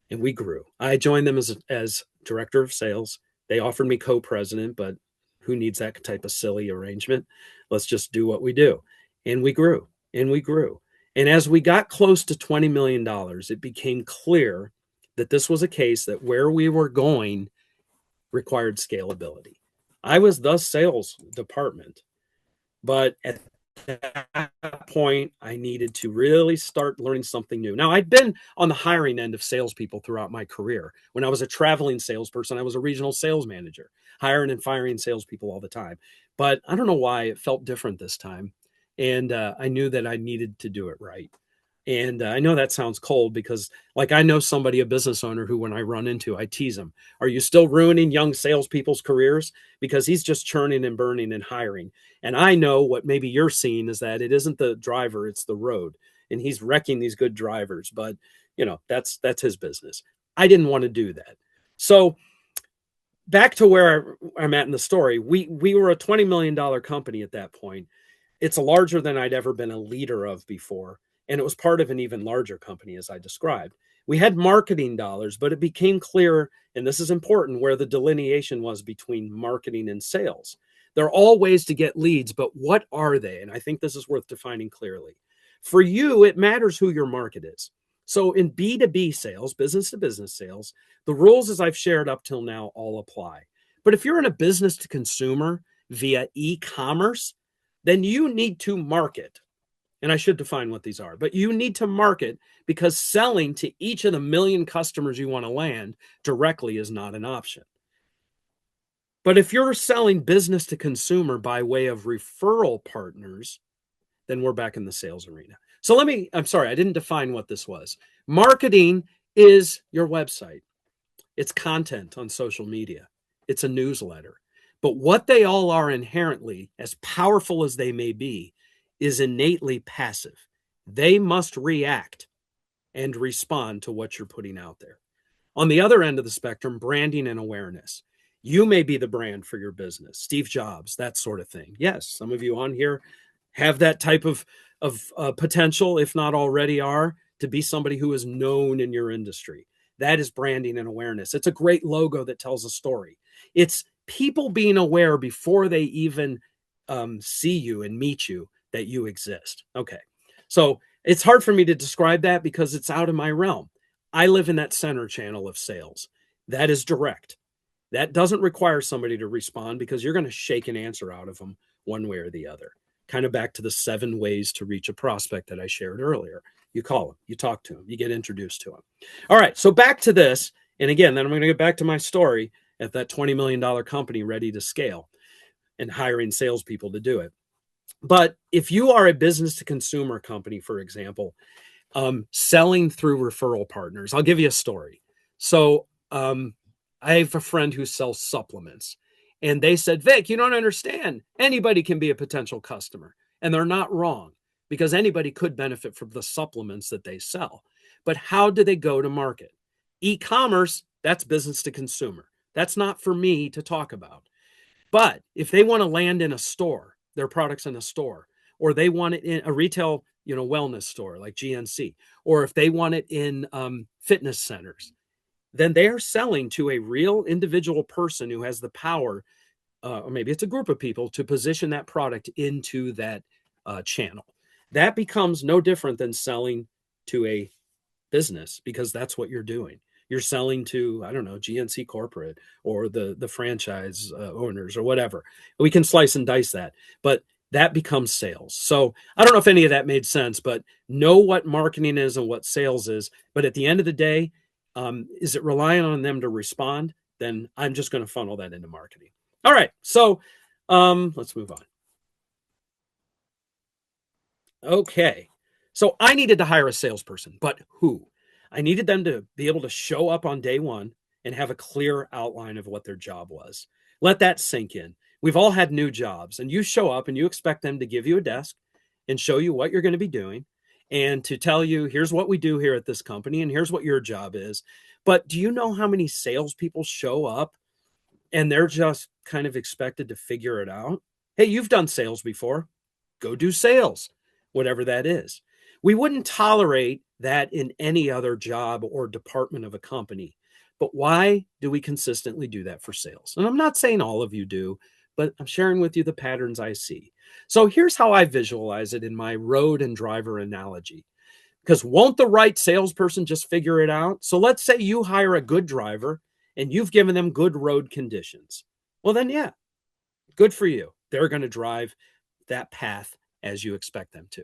and we grew. I joined them as director of sales. They offered me co-president, but who needs that type of silly arrangement? Let's just do what we do. And we grew and we grew. And as we got close to $20 million, it became clear that this was a case that where we were going required scalability. I was the sales department, but at that point, I needed to really start learning something new. Now, I'd been on the hiring end of salespeople throughout my career. When I was a traveling salesperson, I was a regional sales manager, hiring and firing salespeople all the time. But I don't know why it felt different this time. And I knew that I needed to do it right. And I know that sounds cold because, like, I know somebody, a business owner, who when I run into, I tease him, "Are you still ruining young salespeople's careers?" Because he's just churning and burning and hiring. And I know what maybe you're seeing is that it isn't the driver, it's the road. And he's wrecking these good drivers. But, that's his business. I didn't want to do that. So back to where I'm at in the story, we were a $20 million company at that point. It's larger than I'd ever been a leader of before. And it was part of an even larger company, as I described. We had marketing dollars, but it became clear, and this is important, where the delineation was between marketing and sales. There are all ways to get leads, but what are they? And I think this is worth defining clearly. For you, it matters who your market is. So in B2B sales, business to business sales, the rules as I've shared up till now all apply. But if you're in a business to consumer via e-commerce, then you need to market. And I should define what these are, but you need to market because selling to each of the million customers you want to land directly is not an option. But if you're selling business to consumer by way of referral partners, then we're back in the sales arena. So I'm sorry, I didn't define what this was. Marketing is your website. It's content on social media. It's a newsletter. But what they all are inherently, as powerful as they may be, is innately passive. They must react and respond to what you're putting out there. On the other end of the spectrum, branding and awareness. You may be the brand for your business, Steve Jobs, that sort of thing. Yes, some of you on here have that type of potential, if not already are, to be somebody who is known in your industry. That is branding and awareness. It's a great logo that tells a story. It's people being aware before they even see you and meet you that you exist. Okay. So it's hard for me to describe that because it's out of my realm. I live in that center channel of sales. That is direct. That doesn't require somebody to respond because you're going to shake an answer out of them one way or the other. Kind of back to the 7 ways to reach a prospect that I shared earlier. You call them, you talk to them, you get introduced to them. All right. So back to this. And again, then I'm going to get back to my story at that $20 million company ready to scale and hiring salespeople to do it. But if you are a business to consumer company, for example, selling through referral partners, I'll give you a story. So I have a friend who sells supplements and they said, "Vic, you don't understand. Anybody can be a potential customer." And they're not wrong because anybody could benefit from the supplements that they sell. But how do they go to market? E-commerce, that's business to consumer. That's not for me to talk about. But if they want to land in a store, their products in a store, or they want it in a retail, wellness store like GNC, or if they want it in fitness centers, then they are selling to a real individual person who has the power, or maybe it's a group of people, to position that product into that channel. That becomes no different than selling to a business because that's what you're doing. You're selling to, I don't know, GNC corporate or the franchise owners or whatever. We can slice and dice that, but that becomes sales. So I don't know if any of that made sense, but know what marketing is and what sales is. But at the end of the day, is it relying on them to respond? Then I'm just going to funnel that into marketing. All right. So let's move on. Okay. So I needed to hire a salesperson, but who? I needed them to be able to show up on day one and have a clear outline of what their job was. Let that sink in. We've all had new jobs, and you show up and you expect them to give you a desk and show you what you're going to be doing and to tell you, here's what we do here at this company and here's what your job is. But do you know how many salespeople show up and they're just kind of expected to figure it out? Hey, you've done sales before. Go do sales, whatever that is. We wouldn't tolerate that in any other job or department of a company. But why do we consistently do that for sales? And I'm not saying all of you do, but I'm sharing with you the patterns I see. So here's how I visualize it in my road and driver analogy. Because won't the right salesperson just figure it out? So let's say you hire a good driver and you've given them good road conditions. Well, then, yeah, good for you. They're going to drive that path as you expect them to.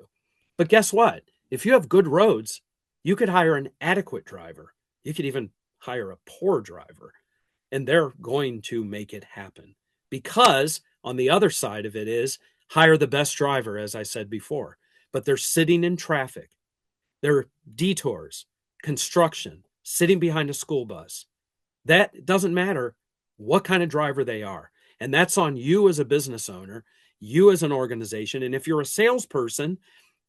But guess what? If you have good roads, you could hire an adequate driver. You could even hire a poor driver, and they're going to make it happen. Because on the other side of it is hire the best driver, as I said before, but they're sitting in traffic. They're detours, construction, sitting behind a school bus. That doesn't matter what kind of driver they are. And that's on you as a business owner, you as an organization. And if you're a salesperson,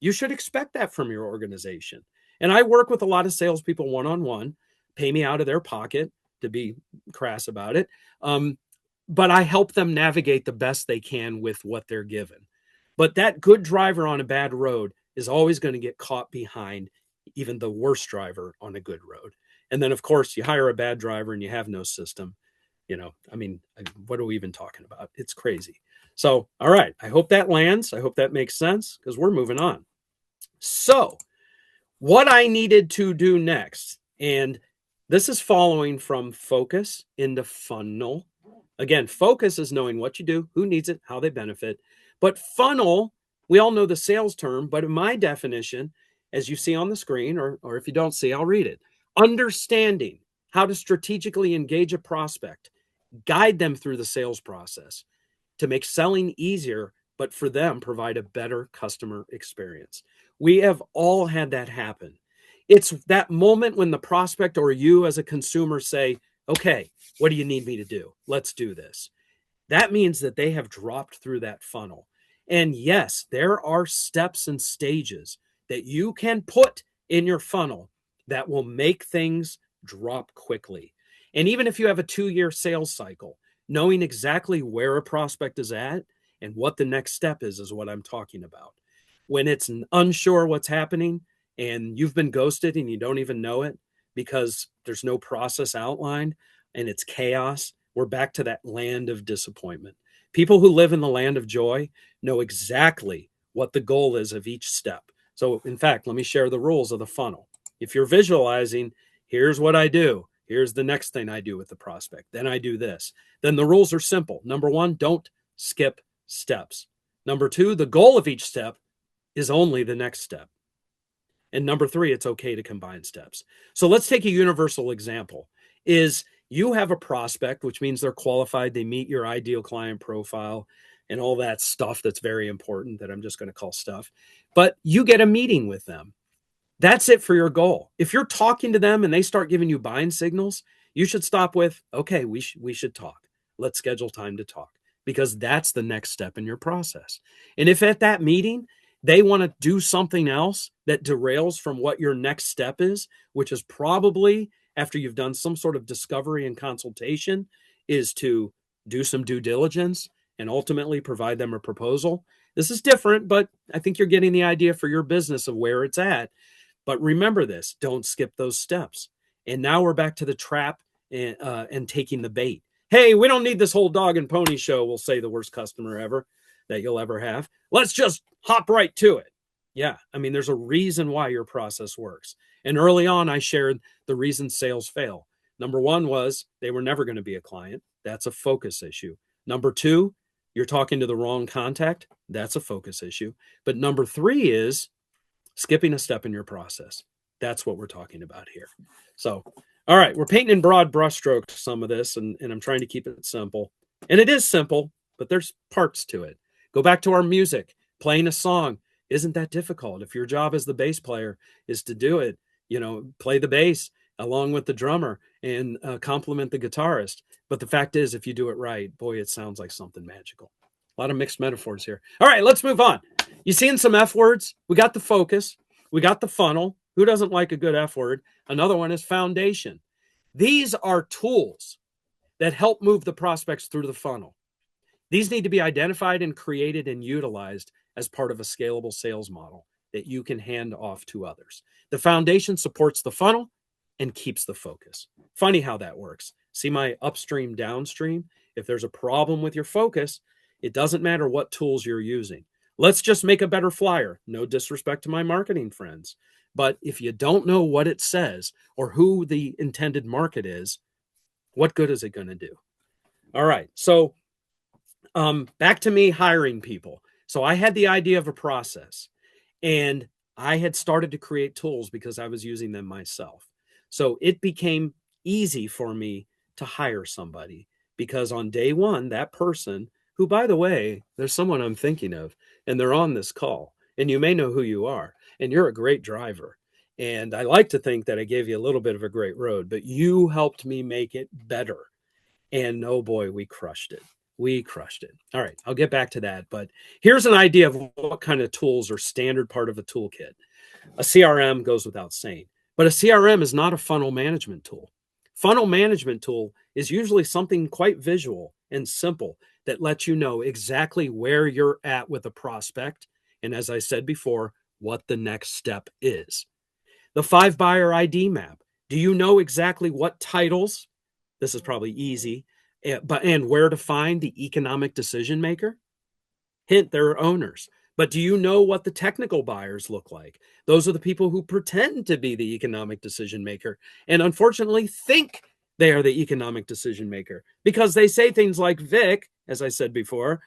you should expect that from your organization. And I work with a lot of salespeople one-on-one, pay me out of their pocket, to be crass about it. But I help them navigate the best they can with what they're given. But that good driver on a bad road is always going to get caught behind even the worst driver on a good road. And then, of course, you hire a bad driver and you have no system. What are we even talking about? It's crazy. So, all right, I hope that lands. I hope that makes sense because we're moving on. So, what I needed to do next, and this is following from focus into funnel. Again, focus is knowing what you do, who needs it, how they benefit. But funnel, we all know the sales term, but in my definition, as you see on the screen, or if you don't see, I'll read it. Understanding how to strategically engage a prospect, guide them through the sales process to make selling easier, but for them, provide a better customer experience. We have all had that happen. It's that moment when the prospect or you as a consumer say, okay, what do you need me to do? Let's do this. That means that they have dropped through that funnel. And yes, there are steps and stages that you can put in your funnel that will make things drop quickly. And even if you have a 2-year sales cycle, knowing exactly where a prospect is at and what the next step is what I'm talking about. When it's unsure what's happening and you've been ghosted and you don't even know it because there's no process outlined and it's chaos, we're back to that land of disappointment. People who live in the land of joy know exactly what the goal is of each step. So, in fact, let me share the rules of the funnel. If you're visualizing, here's what I do. Here's the next thing I do with the prospect. Then I do this. Then the rules are simple. Number 1, don't skip steps. Number 2, the goal of each step is only the next step. And number 3, it's okay to combine steps. So let's take a universal example. Is you have a prospect, which means they're qualified, they meet your ideal client profile and all that stuff that's very important that I'm just going to call stuff. But you get a meeting with them. That's it for your goal. If you're talking to them and they start giving you buying signals, you should stop with, okay, we should talk. Let's schedule time to talk because that's the next step in your process. And if at that meeting, they want to do something else that derails from what your next step is, which is probably after you've done some sort of discovery and consultation, is to do some due diligence and ultimately provide them a proposal. This is different, but I think you're getting the idea for your business of where it's at. But remember this, don't skip those steps. And now we're back to the trap and taking the bait. Hey, we don't need this whole dog and pony show, will say the worst customer ever that you'll ever have. Let's just hop right to it. Yeah, I mean, there's a reason why your process works. And early on, I shared the reason sales fail. Number 1 was they were never going to be a client. That's a focus issue. Number 2, you're talking to the wrong contact. That's a focus issue. But number 3 is skipping a step in your process. That's what we're talking about here. So, all right, we're painting in broad brushstrokes some of this, and I'm trying to keep it simple. And it is simple, but there's parts to it. Go back to our music. Playing a song isn't that difficult. If your job as the bass player is to do it, play the bass along with the drummer and compliment the guitarist. But the fact is, if you do it right, boy, it sounds like something magical. A lot of mixed metaphors here. All right, let's move on. You seeing some F words? We got the focus. We got the funnel. Who doesn't like a good F word? Another one is foundation. These are tools that help move the prospects through the funnel. These need to be identified and created and utilized as part of a scalable sales model that you can hand off to others. The foundation supports the funnel and keeps the focus. Funny how that works. See my upstream, downstream? If there's a problem with your focus, it doesn't matter what tools you're using. Let's just make a better flyer. No disrespect to my marketing friends. But if you don't know what it says or who the intended market is, what good is it going to do? All right. So back to me hiring people. So I had the idea of a process, and I had started to create tools because I was using them myself. So it became easy for me to hire somebody because on day one, that person, who, by the way, there's someone I'm thinking of, and they're on this call, and you may know who you are, and you're a great driver. And I like to think that I gave you a little bit of a great road, but you helped me make it better. And oh boy, we crushed it. We crushed it. All right, I'll get back to that. But here's an idea of what kind of tools are standard part of a toolkit. A CRM goes without saying, but a CRM is not a funnel management tool. Funnel management tool is usually something quite visual and simple that lets you know exactly where you're at with a prospect. And as I said before, what the next step is. The 5-buyer ID map. Do you know exactly what titles? This is probably easy, and where to find the economic decision maker? Hint, they're owners. But do you know what the technical buyers look like? Those are the people who pretend to be the economic decision maker and unfortunately think they are the economic decision maker because they say things like, Vic, as I said before,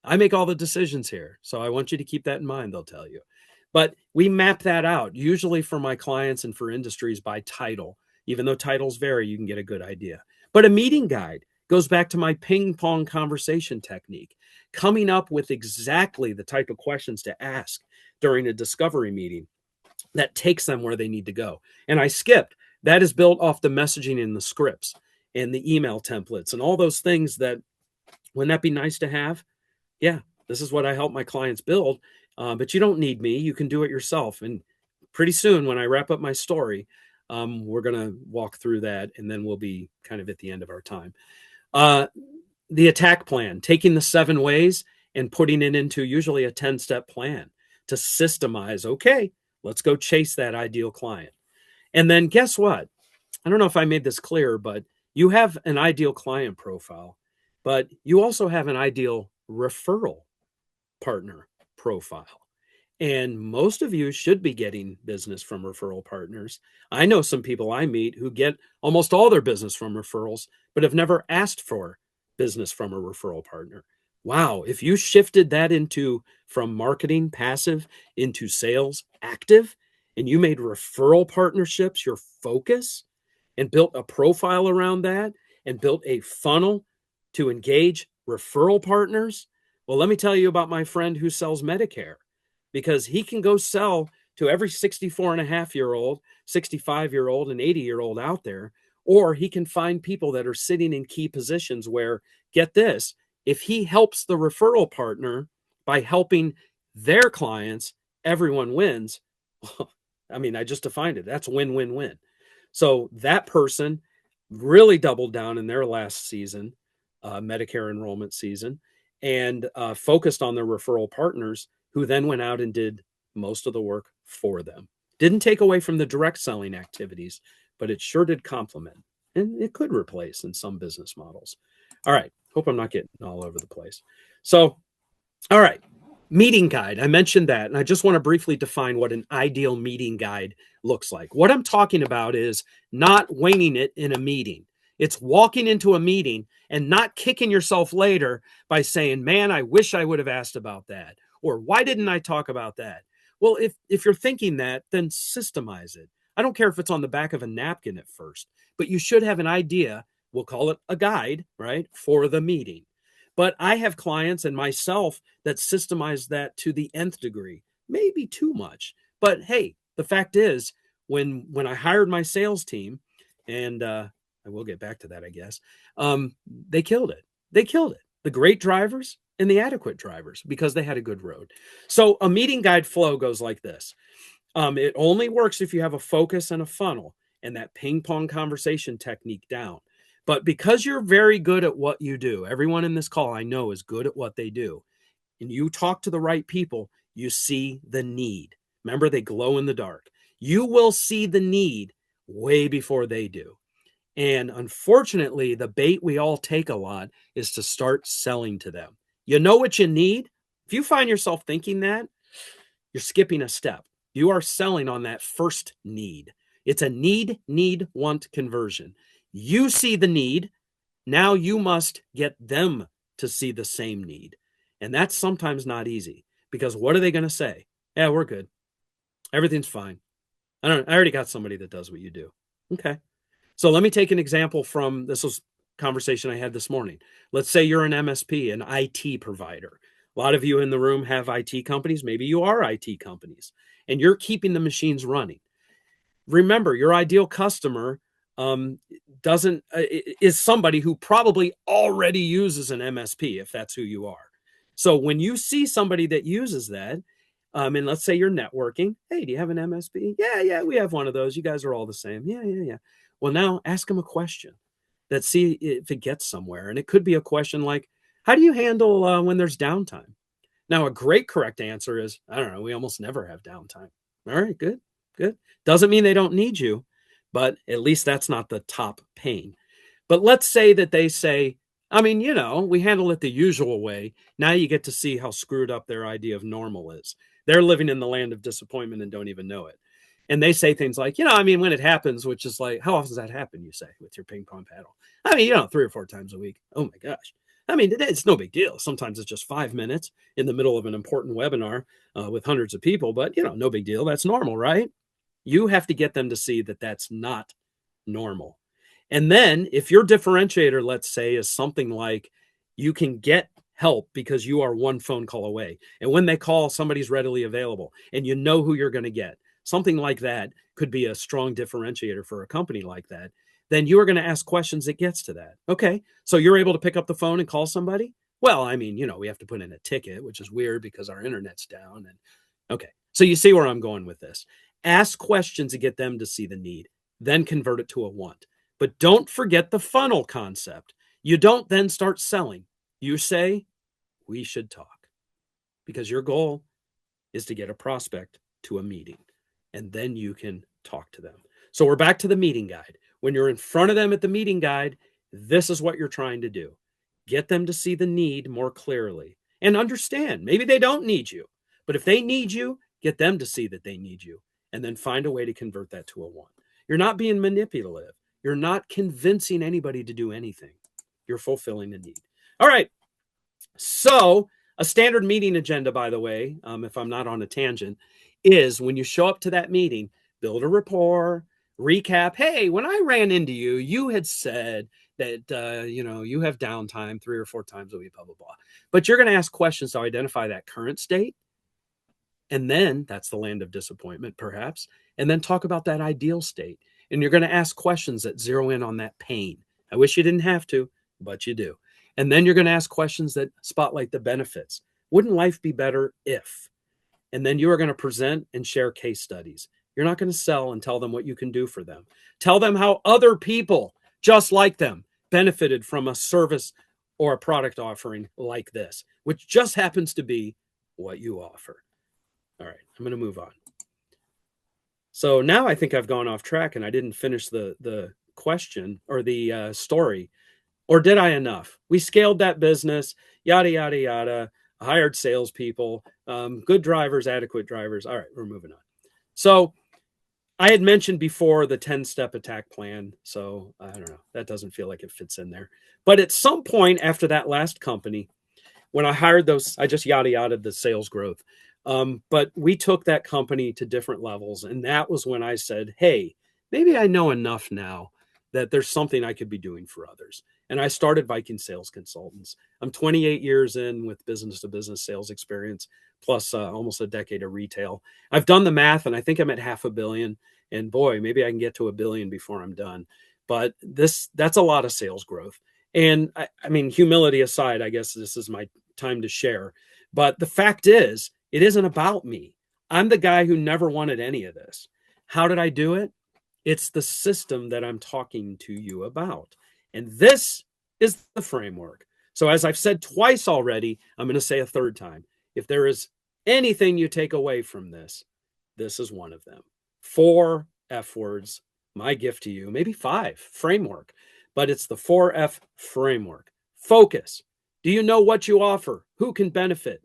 I make all the decisions here. So I want you to keep that in mind, they'll tell you. But we map that out, usually for my clients and for industries by title. Even though titles vary, you can get a good idea. But a meeting guide goes back to my ping-pong conversation technique, coming up with exactly the type of questions to ask during a discovery meeting that takes them where they need to go. And I skipped. That is built off the messaging in the scripts and the email templates and all those things that, wouldn't that be nice to have? Yeah, this is what I help my clients build. But you don't need me. You can do it yourself. And pretty soon, when I wrap up my story, we're going to walk through that, and then we'll be kind of at the end of our time. The attack plan, taking the 7 ways and putting it into usually a 10-step plan to systemize, okay, let's go chase that ideal client. And then guess what? I don't know if I made this clear, but you have an ideal client profile, but you also have an ideal referral partner profile. And most of you should be getting business from referral partners. I know some people I meet who get almost all their business from referrals, but have never asked for business from a referral partner. Wow, if you shifted that into from marketing passive into sales active, and you made referral partnerships your focus and built a profile around that and built a funnel to engage referral partners, well, let me tell you about my friend who sells Medicare, because he can go sell to every 64-and-a-half-year-old, 65-year-old, and 80-year-old out there, or he can find people that are sitting in key positions where, get this, if he helps the referral partner by helping their clients, everyone wins. I mean, I just defined it. That's win-win-win. So that person really doubled down in their last season, Medicare enrollment season, and focused on their referral partners, who then went out and did most of the work for them. Didn't take away from the direct selling activities, but it sure did complement, and it could replace in some business models. All right. Hope I'm not getting all over the place. So, all right. Meeting guide. I mentioned that, and I just want to briefly define what an ideal meeting guide looks like. What I'm talking about is not winging it in a meeting. It's walking into a meeting and not kicking yourself later by saying, man, I wish I would have asked about that. Or why didn't I talk about that? Well, if you're thinking that, then systemize it. I don't care if it's on the back of a napkin at first, but you should have an idea. We'll call it a guide, right, for the meeting. But I have clients and myself that systemize that to the nth degree, maybe too much. But hey, the fact is, when I hired my sales team, and I will get back to that, I guess, they killed it. They killed it. The great drivers and the adequate drivers, because they had a good road. So a meeting guide flow goes like this. It only works if you have a focus and a funnel and that ping pong conversation technique down. But because you're very good at what you do, everyone in this call I know is good at what they do, and you talk to the right people, you see the need. Remember, they glow in the dark. You will see the need way before they do. And unfortunately, the bait we all take a lot is to start selling to them. You know what you need? If you find yourself thinking that, you're skipping a step. You are selling on that first need. It's a need, want conversion. You see the need. Now you must get them to see the same need. And that's sometimes not easy, because what are they going to say? Yeah, we're good. Everything's fine. I already got somebody that does what you do. Okay. So let me take an example from this was conversation I had this morning. Let's say you're an MSP, an IT provider. A lot of you in the room have IT companies. Maybe you are IT companies, and you're keeping the machines running. Remember, your ideal customer doesn't is somebody who probably already uses an MSP, if that's who you are. So when you see somebody that uses that, and let's say you're networking, hey, do you have an MSP? Yeah, we have one of those. You guys are all the same. Yeah. Well, now ask them a question that see if it gets somewhere, and it could be a question like, how do you handle when there's downtime? Now, a great correct answer is, I don't know, we almost never have downtime. All right, good. Doesn't mean they don't need you, but at least that's not the top pain. But let's say that they say, I mean, we handle it the usual way. Now you get to see how screwed up their idea of normal is. They're living in the land of disappointment and don't even know it. And they say things like, I mean, when it happens, which is like, how often does that happen, you say, with your ping pong paddle? I mean, 3 or 4 times a week. Oh my gosh. I mean, it's no big deal. Sometimes it's just 5 minutes in the middle of an important webinar with hundreds of people, but, no big deal. That's normal, right? You have to get them to see that that's not normal. And then if your differentiator, let's say, is something like you can get help because you are one phone call away. And when they call, somebody's readily available and you know who you're going to get. Something like that could be a strong differentiator for a company like that. Then you are going to ask questions that gets to that. Okay, so you're able to pick up the phone and call somebody? Well, I mean, we have to put in a ticket, which is weird because our internet's down. And okay, so you see where I'm going with this. Ask questions to get them to see the need, then convert it to a want. But don't forget the funnel concept. You don't then start selling. You say, we should talk, because your goal is to get a prospect to a meeting, and then you can talk to them. So we're back to the meeting guide. When you're in front of them at the meeting guide, this is what you're trying to do. Get them to see the need more clearly and understand. Maybe they don't need you, but if they need you, get them to see that they need you, and then find a way to convert that to a want. You're not being manipulative. You're not convincing anybody to do anything. You're fulfilling a need. All right. So a standard meeting agenda, by the way, if I'm not on a tangent, is when you show up to that meeting, build a rapport, recap. Hey, when I ran into you, you had said that, you have downtime 3 or 4 times a week, blah, blah, blah. But you're going to ask questions to identify that current state. And then that's the land of disappointment, perhaps. And then talk about that ideal state. And you're going to ask questions that zero in on that pain. I wish you didn't have to, but you do. And then you're going to ask questions that spotlight the benefits. Wouldn't life be better if? And then you are going to present and share case studies. You're not going to sell and tell them what you can do for them. Tell them how other people just like them benefited from a service or a product offering like this, which just happens to be what you offer. All right, I'm going to move on. So now I think I've gone off track and I didn't finish the question or the story. Or did I enough? We scaled that business, yada, yada, yada, hired salespeople, good drivers, adequate drivers. All right, we're moving on. So I had mentioned before the 10-step attack plan. So I don't know, that doesn't feel like it fits in there. But at some point after that last company, when I hired those, I just yada, yada the sales growth. But we took that company to different levels. And that was when I said, hey, maybe I know enough now that there's something I could be doing for others. And I started Viking Sales Consultants. I'm 28 years in with business to business sales experience, plus almost a decade of retail. I've done the math and I think I'm at $500 million. And boy, maybe I can get to $1 billion before I'm done. But that's a lot of sales growth. And I mean, humility aside, I guess this is my time to share. But the fact is, it isn't about me. I'm the guy who never wanted any of this. How did I do it? It's the system that I'm talking to you about. And this is the framework. So, as I've said twice already, I'm going to say a third time. If there is anything you take away from this, this is one of them. 4 F words, my gift to you, maybe 5, framework, but it's the 4F framework. Focus. Do you know what you offer? Who can benefit?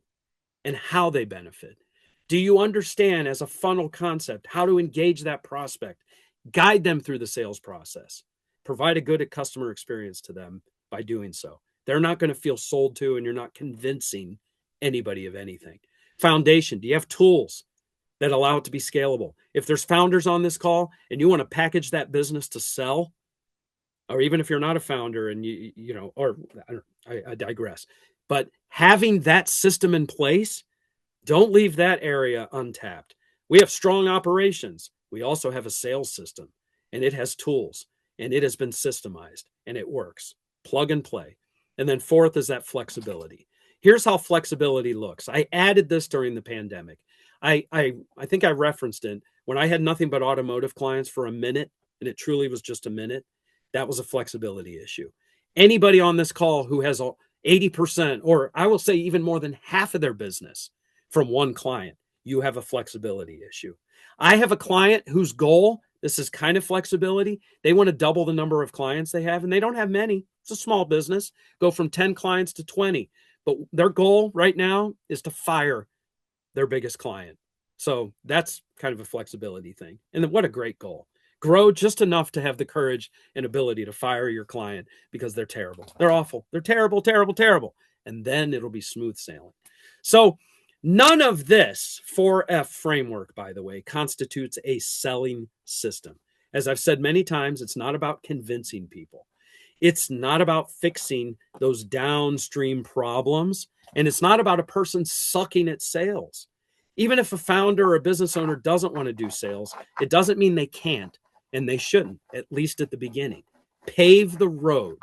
And how they benefit? Do you understand as a funnel concept how to engage that prospect, guide them through the sales process, provide a good customer experience to them by doing so? They're not going to feel sold to, and you're not convincing anybody of anything. Foundation. Do you have tools that allow it to be scalable? If there's founders on this call and you want to package that business to sell, or even if you're not a founder and I digress, but having that system in place, don't leave that area untapped. We have strong operations. We also have a sales system, and it has tools, and it has been systemized, and it works. Plug and play. And then 4th is that flexibility. Here's how flexibility looks. I added this during the pandemic. I think I referenced it when I had nothing but automotive clients for a minute, and it truly was just a minute. That was a flexibility issue. Anybody on this call who has 80%, or I will say even more than half of their business from one client, you have a flexibility issue. I have a client whose goal, this is kind of flexibility. They want to double the number of clients they have, and they don't have many. It's a small business, go from 10 clients to 20. But their goal right now is to fire their biggest client. So that's kind of a flexibility thing. And then what a great goal. Grow just enough to have the courage and ability to fire your client because they're terrible. They're awful. They're terrible, terrible, terrible. And then it'll be smooth sailing. So none of this 4F framework, by the way, constitutes a selling system. As I've said many times, it's not about convincing people. It's not about fixing those downstream problems. And it's not about a person sucking at sales. Even if a founder or a business owner doesn't want to do sales, it doesn't mean they can't, and they shouldn't, at least at the beginning. Pave the road.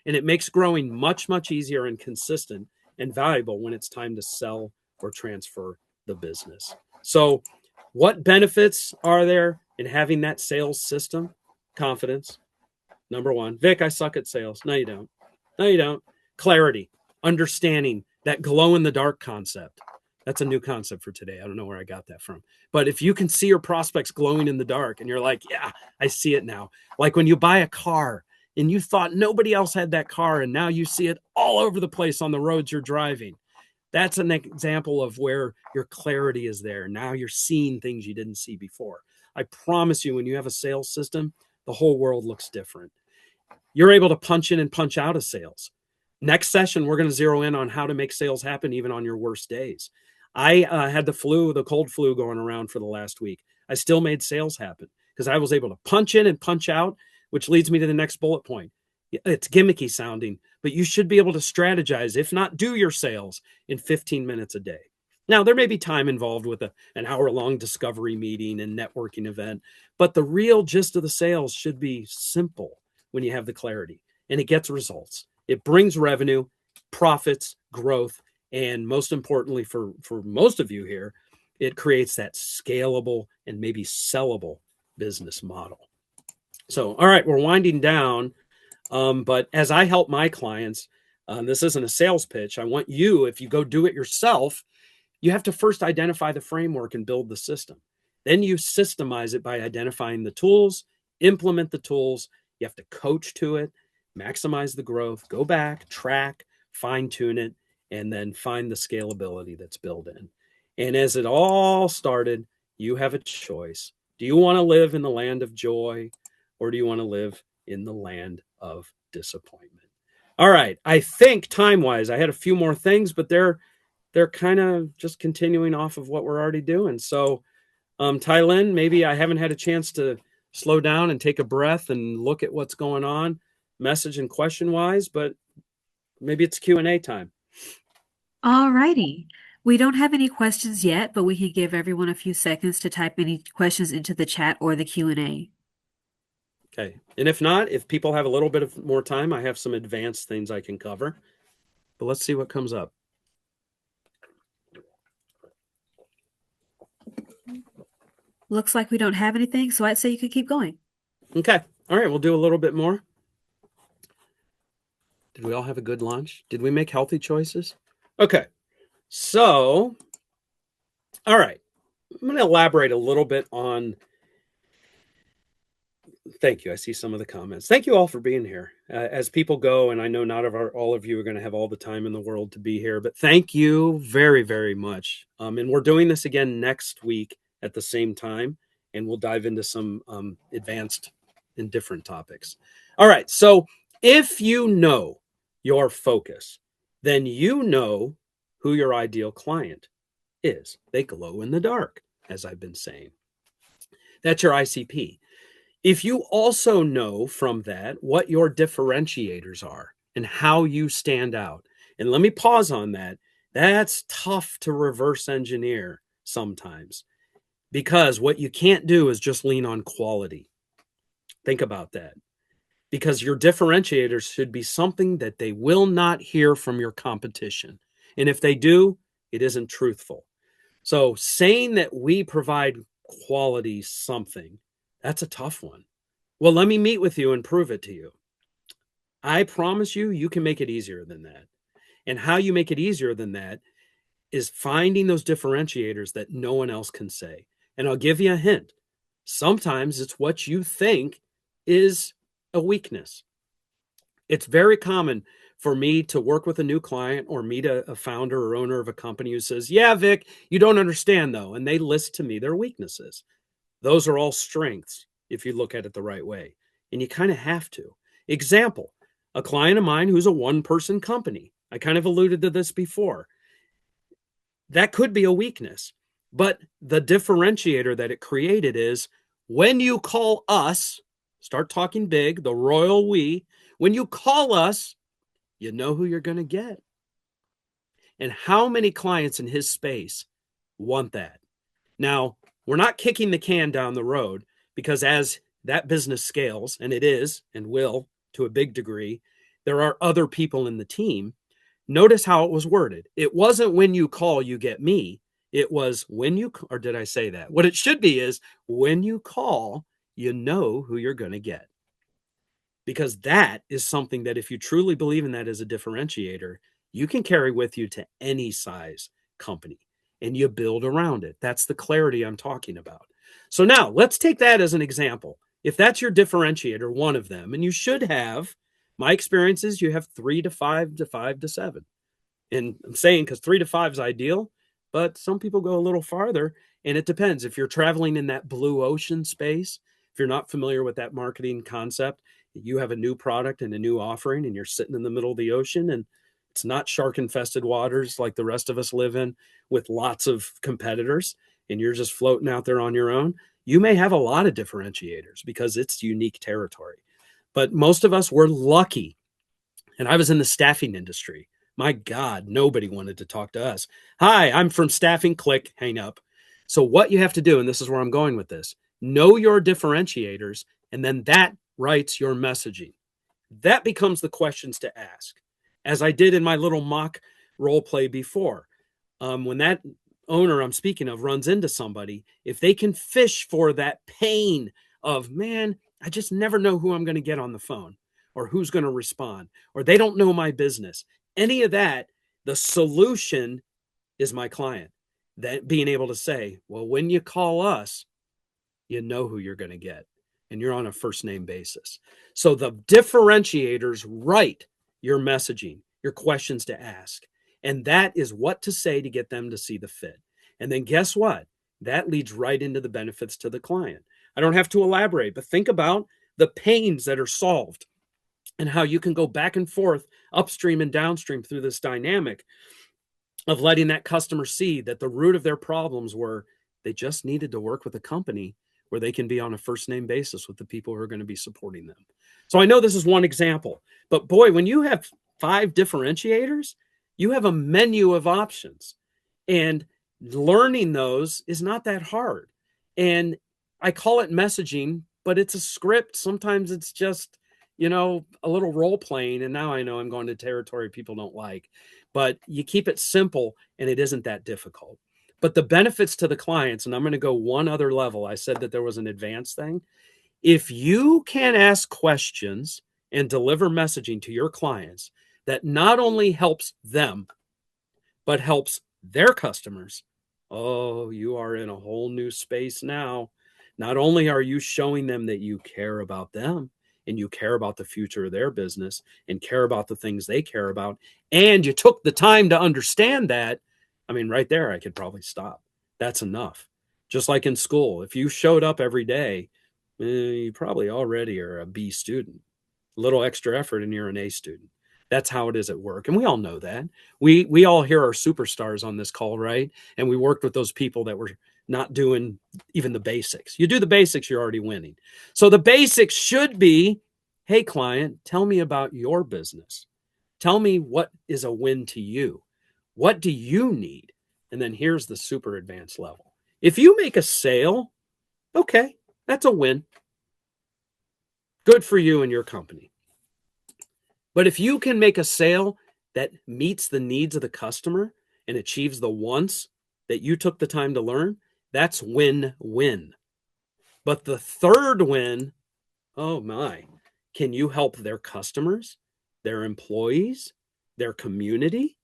And it makes growing much, much easier and consistent and valuable when it's time to sell or transfer the business. So what benefits are there in having that sales system? Confidence. Number 1. Vic, I suck at sales. No, you don't. No, you don't. Clarity. Understanding that glow in the dark concept. That's a new concept for today. I don't know where I got that from. But if you can see your prospects glowing in the dark and you're like, yeah, I see it now. Like when you buy a car and you thought nobody else had that car and now you see it all over the place on the roads you're driving. That's an example of where your clarity is there. Now you're seeing things you didn't see before. I promise you, when you have a sales system, the whole world looks different. You're able to punch in and punch out of sales. Next session, we're going to zero in on how to make sales happen even on your worst days. I had the cold flu going around for the last week. I still made sales happen because I was able to punch in and punch out, which leads me to the next bullet point. It's gimmicky sounding, but you should be able to strategize, if not do your sales in 15 minutes a day. Now, there may be time involved with an hour-long discovery meeting and networking event, but the real gist of the sales should be simple when you have the clarity, and it gets results. It brings revenue, profits, growth, and most importantly for most of you here, it creates that scalable and maybe sellable business model. So, all right, we're winding down, but as I help my clients, this isn't a sales pitch. I want you, if you go do it yourself, you have to first identify the framework and build the system. Then you systemize it by identifying the tools, implement the tools. You have to coach to it, maximize the growth, go back, track, fine tune it, and then find the scalability that's built in. And as it all started, you have a choice. Do you want to live in the land of joy, or do you want to live in the land of disappointment? All right. I think time-wise, I had a few more things, but they're kind of just continuing off of what we're already doing. So, Tylin, maybe I haven't had a chance to slow down and take a breath and look at what's going on, message and question-wise, but maybe it's Q&A time. All righty. We don't have any questions yet, but we can give everyone a few seconds to type any questions into the chat or the Q&A. Okay. And if not, if people have a little bit of more time, I have some advanced things I can cover. But let's see what comes up. Looks like we don't have anything, so I'd say you could keep going. Okay. All right. We'll do a little bit more. Did we all have a good lunch? Did we make healthy choices? Okay. So, all right. I'm going to elaborate a little bit on. Thank you. I see some of the comments. Thank you all for being here. As people go, and I know not all of you are going to have all the time in the world to be here, but thank you very, very much. And we're doing this again next week at the same time, and we'll dive into some advanced and different topics. All right. So if you know your focus, then you know who your ideal client is. They glow in the dark, as I've been saying. That's your ICP. If you also know from that what your differentiators are and how you stand out, and let me pause on that, that's tough to reverse engineer sometimes because what you can't do is just lean on quality. Think about that because your differentiators should be something that they will not hear from your competition. And if they do, it isn't truthful. So saying that we provide quality something, that's a tough one. Well, let me meet with you and prove it to you. I promise you, you can make it easier than that. And how you make it easier than that is finding those differentiators that no one else can say. And I'll give you a hint. Sometimes it's what you think is a weakness. It's very common for me to work with a new client or meet a founder or owner of a company who says, yeah, Vic, you don't understand though. And they list to me their weaknesses. Those are all strengths if you look at it the right way. And you kind of have to. Example, a client of mine who's a one-person company. I kind of alluded to this before. That could be a weakness. But the differentiator that it created is when you call us, start talking big, the royal we, when you call us, you know who you're going to get. And how many clients in his space want that? Now, we're not kicking the can down the road because as that business scales, and it is and will to a big degree, there are other people in the team. Notice how it was worded. It wasn't when you call, you get me. It was when you, or did I say that? What it should be is when you call, you know who you're going to get. Because that is something that if you truly believe in that as a differentiator, you can carry with you to any size company and you build around it. That's the clarity I'm talking about. So now let's take that as an example. If that's your differentiator, one of them, and you should have, my experience is you have 3 to 5 to 5 to 7. And I'm saying because 3 to 5 is ideal, but some people go a little farther. And it depends. If you're traveling in that blue ocean space, if you're not familiar with that marketing concept, you have a new product and a new offering, and you're sitting in the middle of the ocean, and it's not shark infested waters like the rest of us live in with lots of competitors, and you're just floating out there on your own. You may have a lot of differentiators because it's unique territory. But most of us were lucky. And I was in the staffing industry. My God, nobody wanted to talk to us. Hi, I'm from staffing, click, hang up. So what you have to do, and this is where I'm going with this, know your differentiators, and then that writes your messaging. That becomes the questions to ask. As I did in my little mock role play before, when that owner I'm speaking of runs into somebody, if they can fish for that pain of, man, I just never know who I'm going to get on the phone or who's going to respond, or they don't know my business, any of that, the solution is my client. That being able to say, well, when you call us, you know who you're going to get, and you're on a first name basis. So the differentiators write your messaging, your questions to ask. And that is what to say to get them to see the fit. And then guess what? That leads right into the benefits to the client. I don't have to elaborate, but think about the pains that are solved and how you can go back and forth upstream and downstream through this dynamic of letting that customer see that the root of their problems were they just needed to work with a company where they can be on a first name basis with the people who are going to be supporting them. So I know this is one example, but boy, when you have 5 differentiators, you have a menu of options. And learning those is not that hard. And I call it messaging, but it's a script. Sometimes it's just, a little role playing. And now I know I'm going to territory people don't like, but you keep it simple and it isn't that difficult. But the benefits to the clients, and I'm going to go one other level. I said that there was an advanced thing. If you can ask questions and deliver messaging to your clients that not only helps them, but helps their customers, oh, you are in a whole new space now. Not only are you showing them that you care about them and you care about the future of their business and care about the things they care about, and you took the time to understand that, I mean, right there, I could probably stop. That's enough. Just like in school, if you showed up every day, you probably already are a B student. A little extra effort and you're an A student. That's how it is at work. And we all know that. We all hear our superstars on this call, right? And we worked with those people that were not doing even the basics. You do the basics, you're already winning. So the basics should be, hey, client, tell me about your business. Tell me what is a win to you. What do you need? And then here's the super advanced level. If you make a sale, okay, that's a win. Good for you and your company. But if you can make a sale that meets the needs of the customer and achieves the wants that you took the time to learn, that's win-win. But the third win, oh my, can you help their customers, their employees, their community?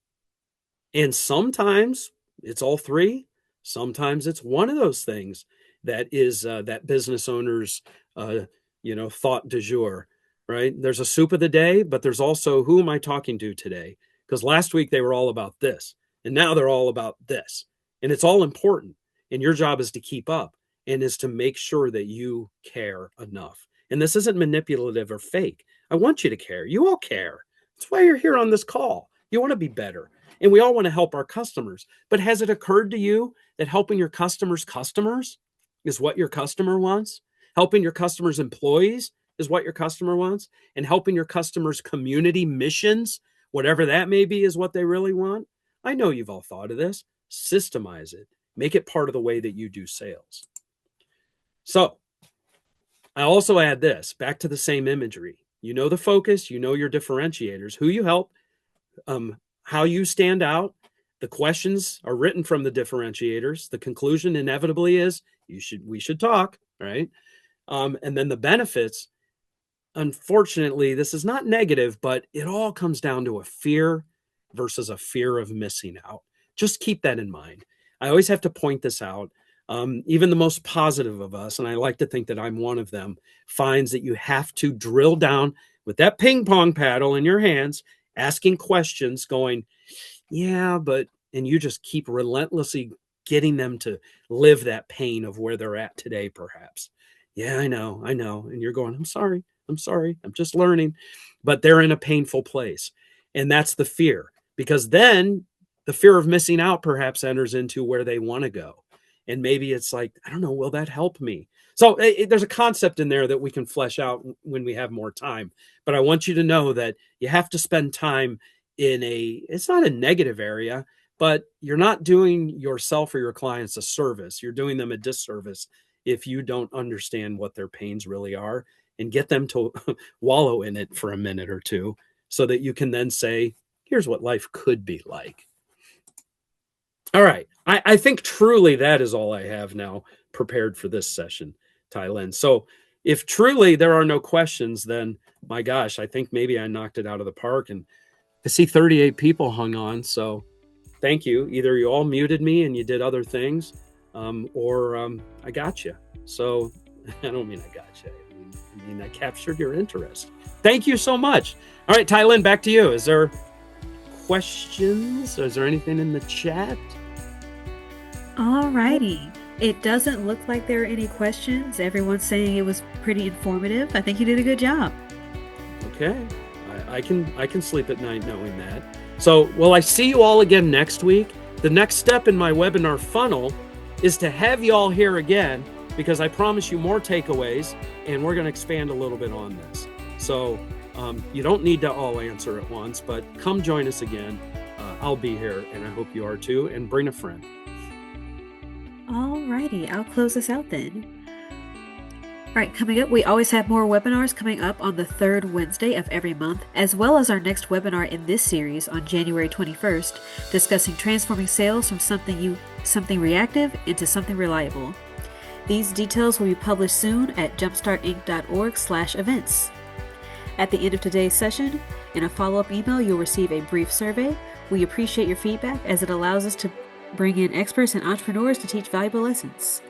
And sometimes it's all three. Sometimes it's one of those things that is that business owner's, thought du jour. Right? There's a soup of the day, but there's also who am I talking to today? Because last week they were all about this, and now they're all about this. And it's all important. And your job is to keep up and is to make sure that you care enough. And this isn't manipulative or fake. I want you to care. You all care. That's why you're here on this call. You want to be better. And we all want to help our customers. But has it occurred to you that helping your customers' customers is what your customer wants? Helping your customers' employees is what your customer wants, and helping your customers' community missions, whatever that may be, is what they really want? I know you've all thought of this. Systemize it. Make it part of the way that you do sales. So I also add this back to the same imagery. You know the focus, you know your differentiators, who you help, how you stand out. The questions are written from the differentiators. The conclusion inevitably is we should talk, right? And then the benefits. Unfortunately, this is not negative, but it all comes down to a fear versus a fear of missing out. Just keep that in mind. I always have to point this out. Even the most positive of us, and I like to think that I'm one of them, finds that you have to drill down with that ping pong paddle in your hands, asking questions, going, yeah, but, and you just keep relentlessly getting them to live that pain of where they're at today, perhaps. Yeah, I know. And you're going, I'm sorry. I'm just learning. But they're in a painful place. And that's the fear, because then the fear of missing out perhaps enters into where they want to go. And maybe it's like, I don't know, will that help me? So there's a concept in there that we can flesh out when we have more time. But I want you to know that you have to spend time in it's not a negative area, but you're not doing yourself or your clients a service. You're doing them a disservice if you don't understand what their pains really are and get them to wallow in it for a minute or two so that you can then say, here's what life could be like. All right. I think truly that is all I have now prepared for this session, Tylin. So if truly there are no questions, then my gosh, I think maybe I knocked it out of the park. And I see 38 people hung on. So thank you. Either you all muted me and you did other things, or I got you. So I don't mean I got you. I mean, I captured your interest. Thank you so much. All right, Tylin, back to you. Is there questions? Is there anything in the chat? All righty. It doesn't look like there are any questions. Everyone's saying it was pretty informative. I think you did a good job. Okay. I can sleep at night knowing that. So, will I see you all again next week? The next step in my webinar funnel is to have you all here again, because I promise you more takeaways, and we're going to expand a little bit on this. So you don't need to all answer at once, but come join us again I'll be here, and I hope you are too. And bring a friend. Alrighty, I'll close this out then. All right, coming up, we always have more webinars coming up on the third Wednesday of every month, as well as our next webinar in this series on January 21st, discussing transforming sales from something reactive into something reliable. These details will be published soon at jumpstartinc.org/events. At the end of today's session, in a follow-up email, you'll receive a brief survey. We appreciate your feedback as it allows us to bring in experts and entrepreneurs to teach valuable lessons.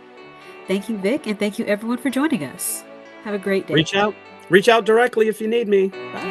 Thank you, Vic, and thank you everyone for joining us. Have a great day. Reach out directly if you need me. Bye.